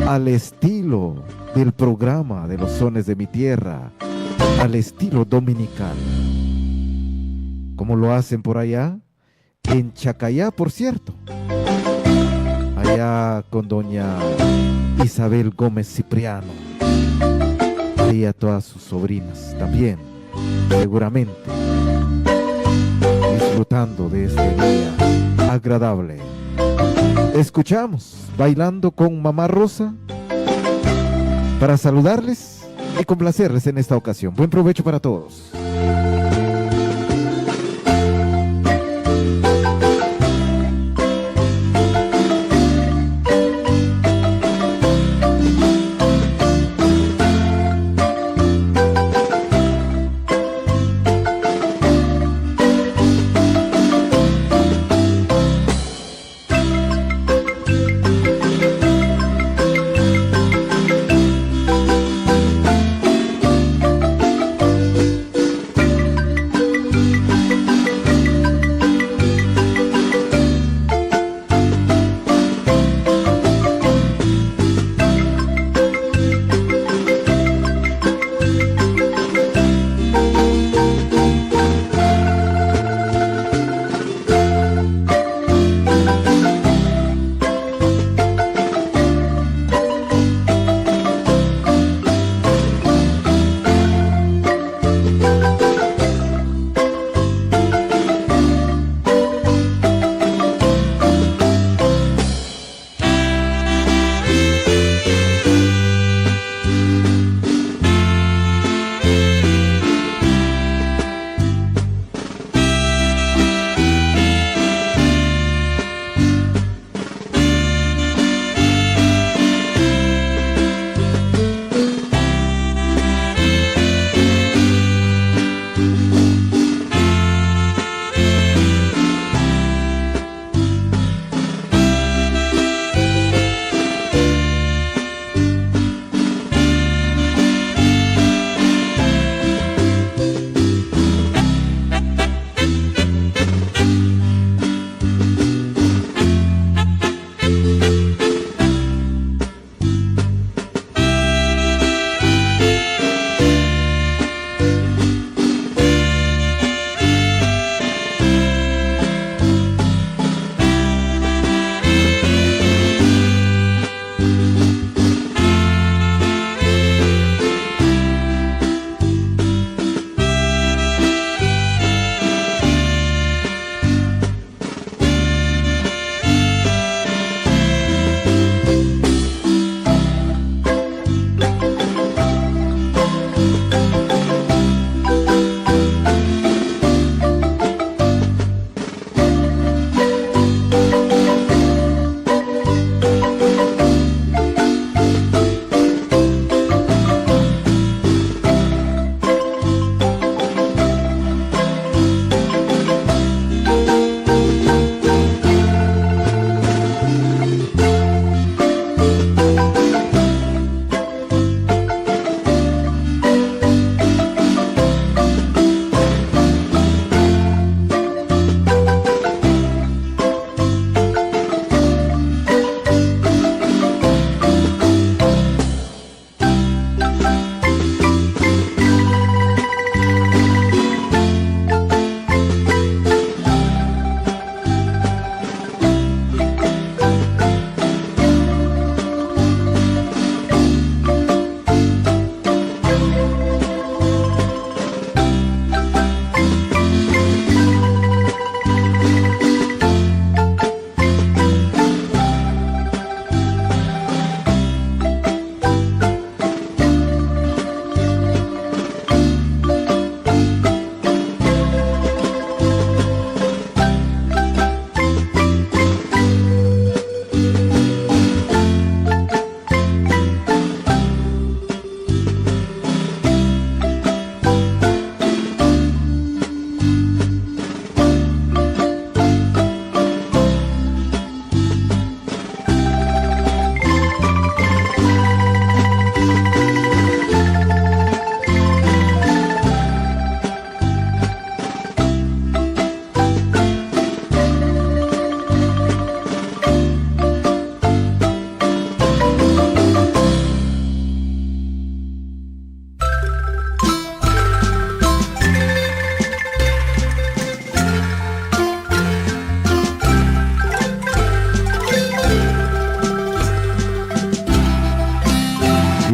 al estilo del programa de los sones de mi tierra, al estilo dominical. Como lo hacen por allá, en Chacayá, por cierto. Allá con doña Isabel Gómez Cipriano. Y a todas sus sobrinas también, seguramente, disfrutando de este día agradable. Escuchamos Bailando con Mamá Rosa para saludarles y complacerles en esta ocasión. Buen provecho para todos.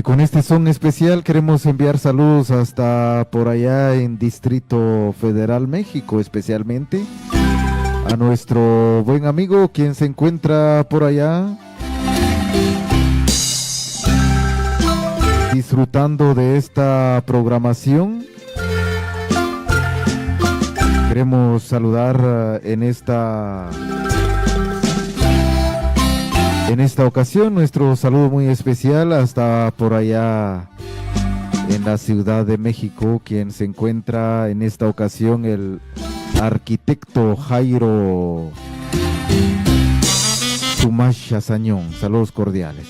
con este son especial queremos enviar saludos hasta por allá en Distrito Federal, México, especialmente a nuestro buen amigo quien se encuentra por allá disfrutando de esta programación. Queremos saludar en esta ocasión nuestro saludo muy especial hasta por allá en la Ciudad de México, quien se encuentra en esta ocasión el arquitecto Jairo Sumash Azañón. Saludos cordiales.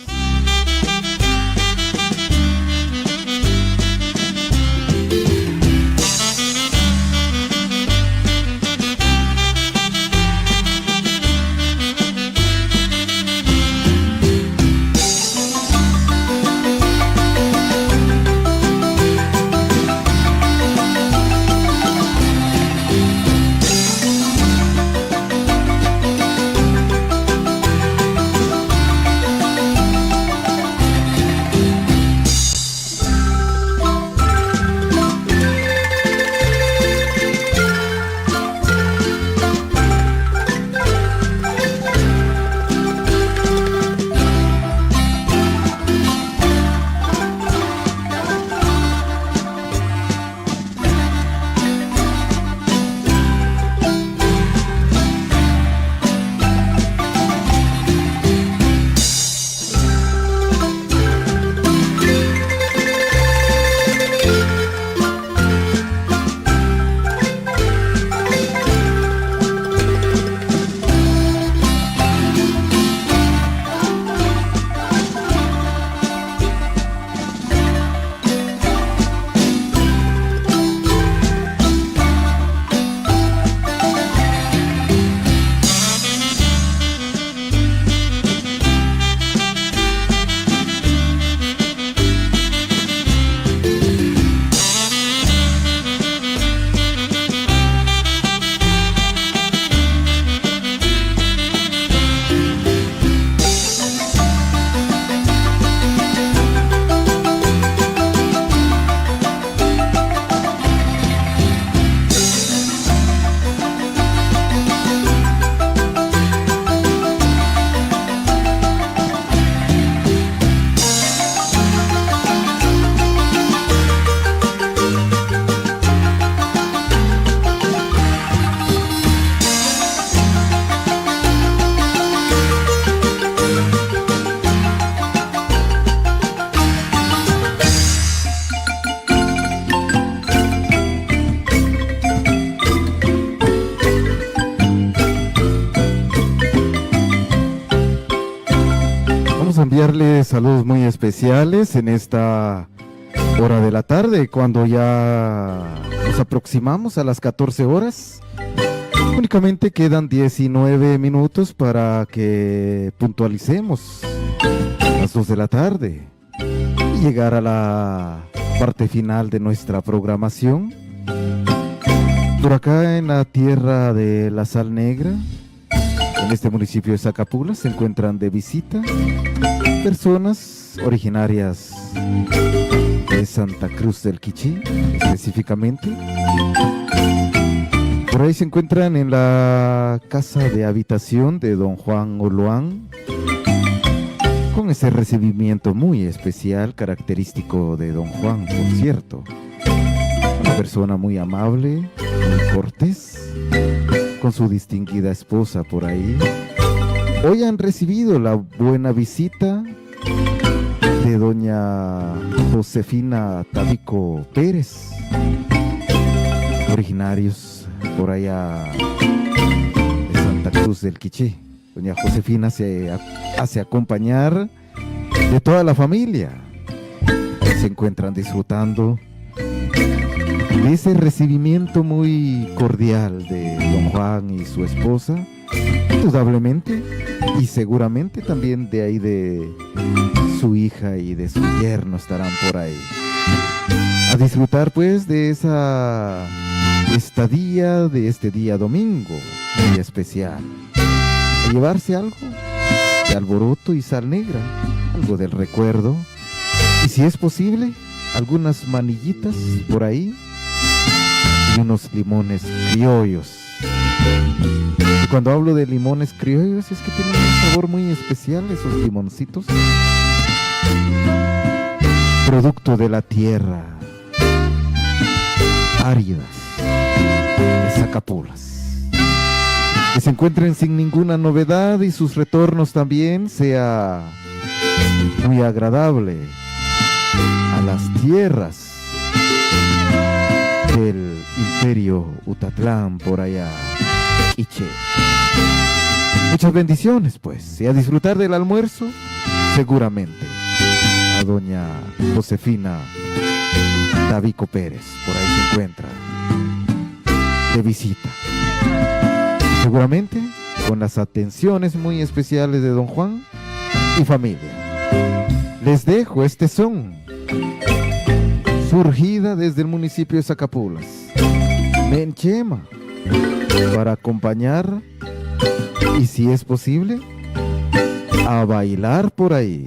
Enviarles saludos muy especiales en esta hora de la tarde, cuando ya nos aproximamos a las 14 horas. Únicamente quedan 19 minutos para que puntualicemos las 2 de la tarde y llegar a la parte final de nuestra programación. Por acá en la tierra de la Sal Negra, en este municipio de Zacapula, se encuentran de visita personas originarias de Santa Cruz del Quiché, específicamente. Por ahí se encuentran en la casa de habitación de don Juan Oloán, con ese recibimiento muy especial, característico de don Juan, por cierto. Una persona muy amable, muy cortés, con su distinguida esposa por ahí. Hoy han recibido la buena visita de doña Josefina Tabico Pérez, originarios por allá de Santa Cruz del Quiché. Doña Josefina se hace acompañar de toda la familia. Se encuentran disfrutando de ese recibimiento muy cordial de don Juan y su esposa, indudablemente, y seguramente también de ahí de su hija y de su yerno estarán por ahí. A disfrutar pues de esa estadía, de este día domingo muy especial. A llevarse algo de alboroto y sal negra, algo del recuerdo Y si es posible, algunas manillitas por ahí y unos limones criollos. Y cuando hablo de limones criollos es que tienen un sabor muy especial esos limoncitos. Producto de la tierra áridas de Zacapulas. Que se encuentren sin ninguna novedad y sus retornos también sea muy agradable a las tierras del Imperio Utatlán por allá, Quiché. Muchas bendiciones pues, y a disfrutar del almuerzo seguramente. A doña Josefina Tabico Pérez, por ahí se encuentra de visita. Seguramente con las atenciones muy especiales de don Juan y familia. Les dejo este son, surgida desde el municipio de Zacapulas, Menchema, para acompañar y si es posible, a bailar por ahí.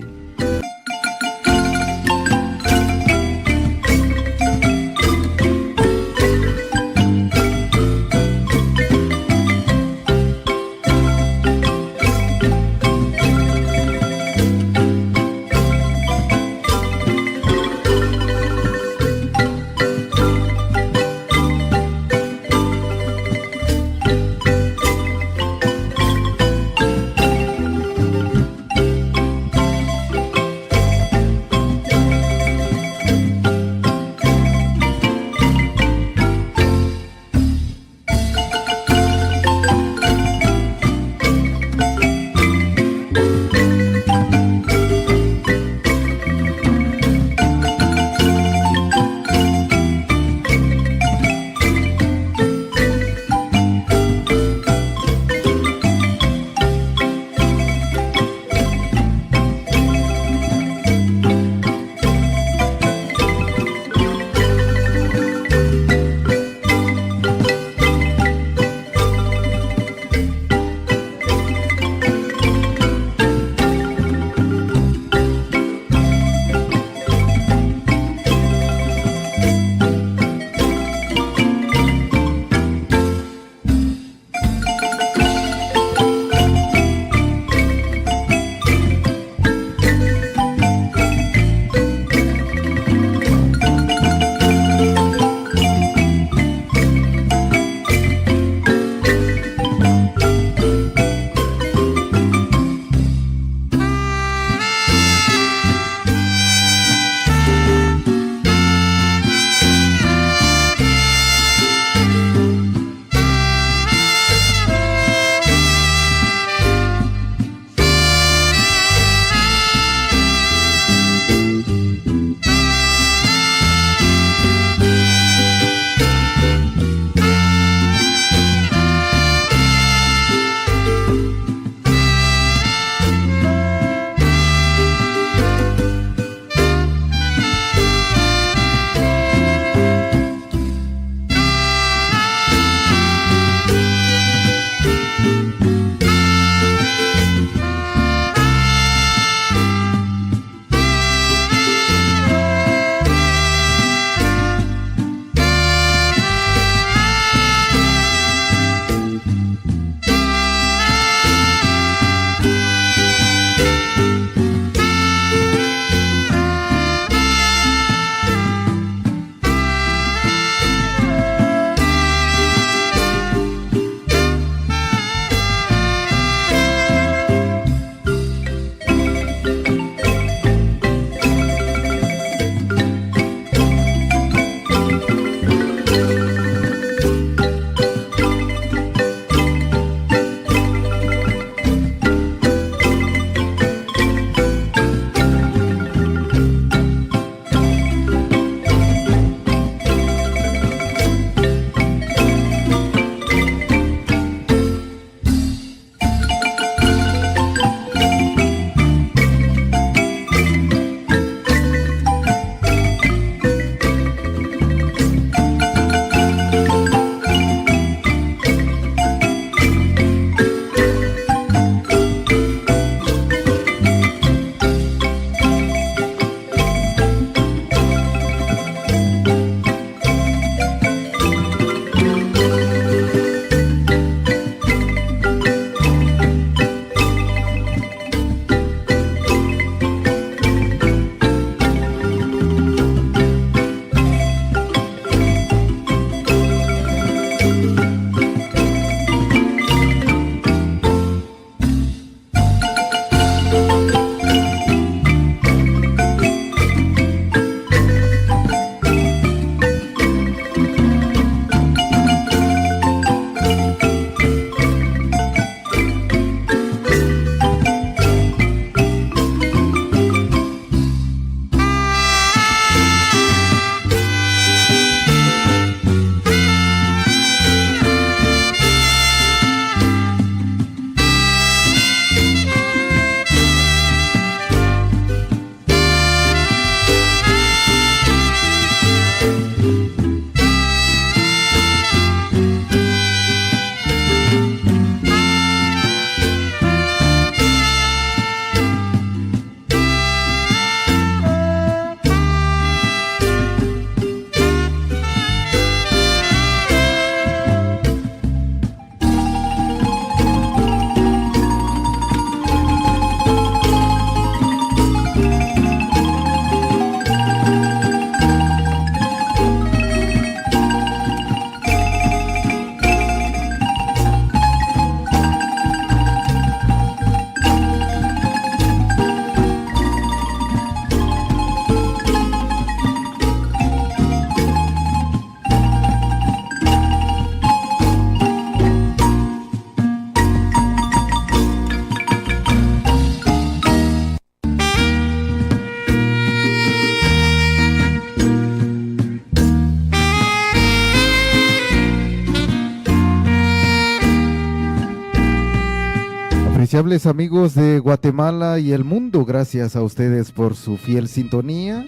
Apreciables amigos de Guatemala y el mundo, gracias a ustedes por su fiel sintonía.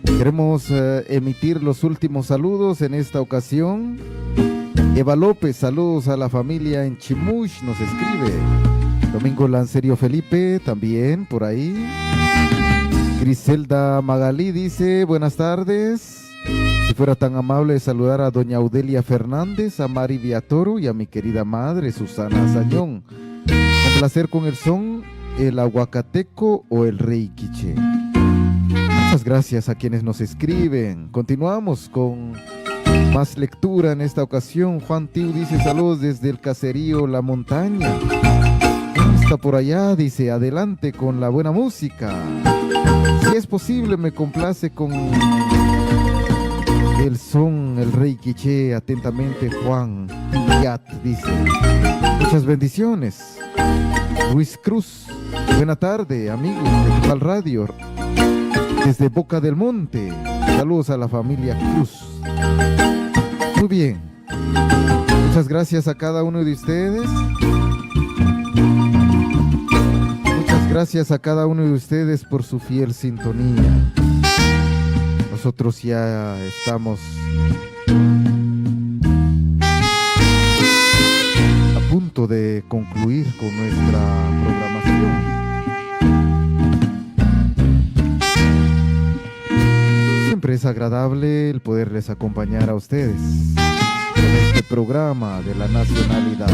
Queremos emitir los últimos saludos en esta ocasión. Eva López, saludos a la familia en Chimush, nos escribe. Domingo Lancerio Felipe, también por ahí. Griselda Magalí dice, buenas tardes. Si fuera tan amable de saludar a doña Audelia Fernández, a Mari Viatoro y a mi querida madre Susana Sañón. Un placer con el son, el aguacateco o el rey quiché. Muchas gracias a quienes nos escriben. Continuamos con más lectura en esta ocasión. Juan Tiu dice saludos desde el caserío La Montaña. Está por allá, dice, adelante con la buena música. Si es posible, me complace con el son, el rey quiché. Atentamente, Juan Yat, dice. Muchas bendiciones. Luis Cruz, buena tarde, amigos de Total Radio. Desde Boca del Monte, saludos a la familia Cruz. Muy bien, muchas gracias a cada uno de ustedes. Muchas gracias a cada uno de ustedes por su fiel sintonía. Nosotros ya estamos a punto de concluir con nuestra programación. Siempre es agradable el poderles acompañar a ustedes en este programa de la nacionalidad.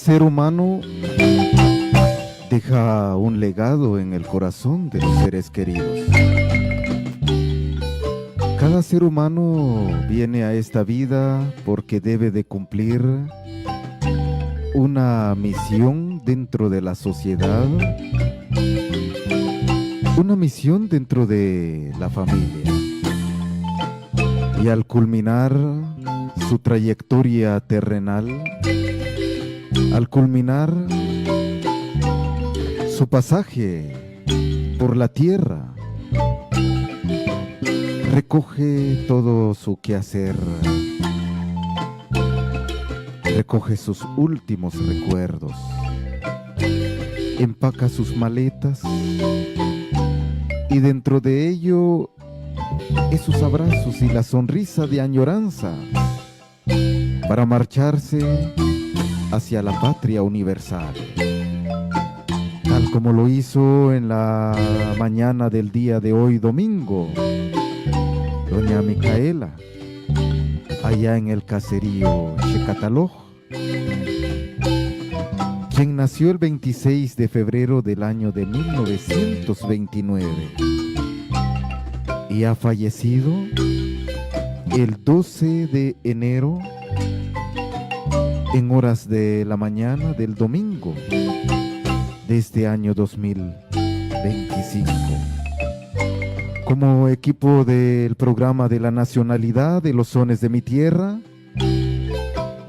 ser humano deja un legado en el corazón de los seres queridos. Cada ser humano viene a esta vida porque debe de cumplir una misión dentro de la sociedad, una misión dentro de la familia. Y al culminar su trayectoria terrenal, al culminar su pasaje por la tierra, recoge todo su quehacer, recoge sus últimos recuerdos, empaca sus maletas y dentro de ello esos abrazos y la sonrisa de añoranza para marcharse hacia la patria universal, tal como lo hizo en la mañana del día de hoy domingo doña Micaela, allá en el caserío Xecataloj, quien nació el 26 de febrero del año de 1929 y ha fallecido el 12 de enero en horas de la mañana del domingo de este año 2025. Como equipo del programa de la nacionalidad de los sones de mi tierra,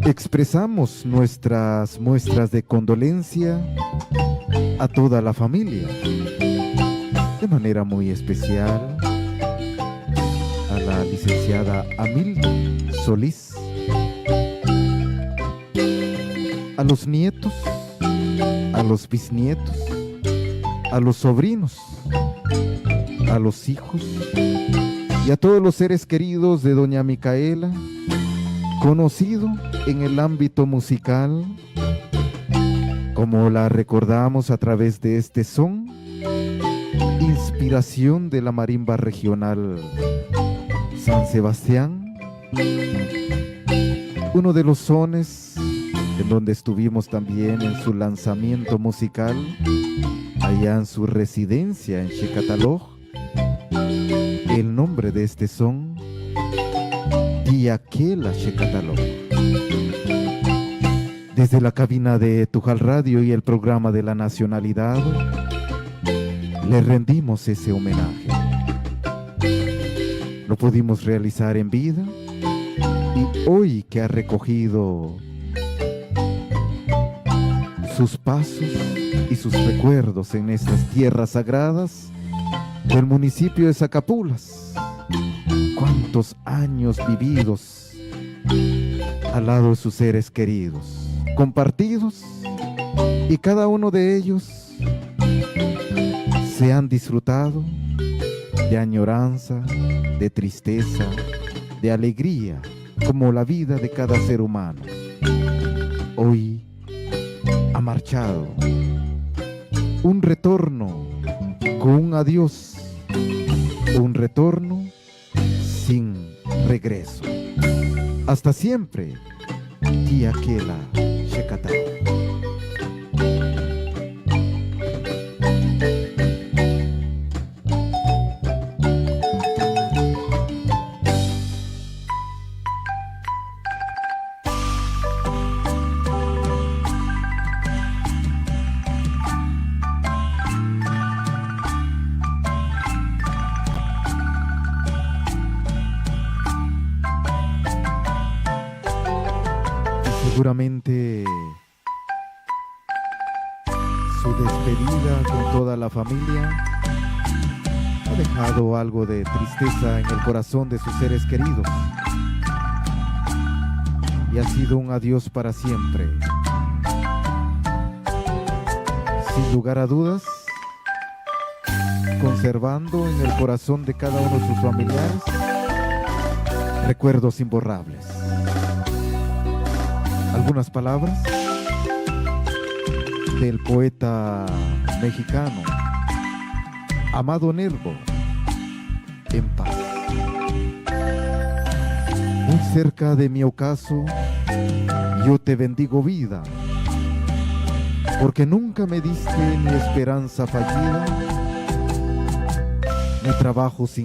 expresamos nuestras muestras de condolencia a toda la familia, de manera muy especial a la licenciada Amilda Solís, a los nietos, a los bisnietos, a los sobrinos, a los hijos y a todos los seres queridos de doña Micaela, conocido en el ámbito musical, como la recordamos a través de este son, inspiración de la marimba regional San Sebastián, uno de los sones en donde estuvimos también en su lanzamiento musical, allá en su residencia en Xecataloj. El nombre de este son, Tiaquela Xecataloj. Desde la cabina de Tujal Radio y el programa de la nacionalidad, le rendimos ese homenaje. Lo pudimos realizar en vida y hoy que ha recogido sus pasos y sus recuerdos en estas tierras sagradas del municipio de Zacapulas. Cuántos años vividos al lado de sus seres queridos, compartidos, y cada uno de ellos se han disfrutado de añoranza, de tristeza, de alegría, como la vida de cada ser humano. Hoy ha marchado un retorno con un adiós, un retorno sin regreso. Hasta siempre, Tiaquela Xecataloj. Seguramente su despedida con toda la familia ha dejado algo de tristeza en el corazón de sus seres queridos y ha sido un adiós para siempre. Sin lugar a dudas, conservando en el corazón de cada uno de sus familiares recuerdos imborrables. Algunas palabras del poeta mexicano Amado Nervo, en paz. Muy cerca de mi ocaso, yo te bendigo vida, porque nunca me diste ni esperanza fallida, ni trabajo sin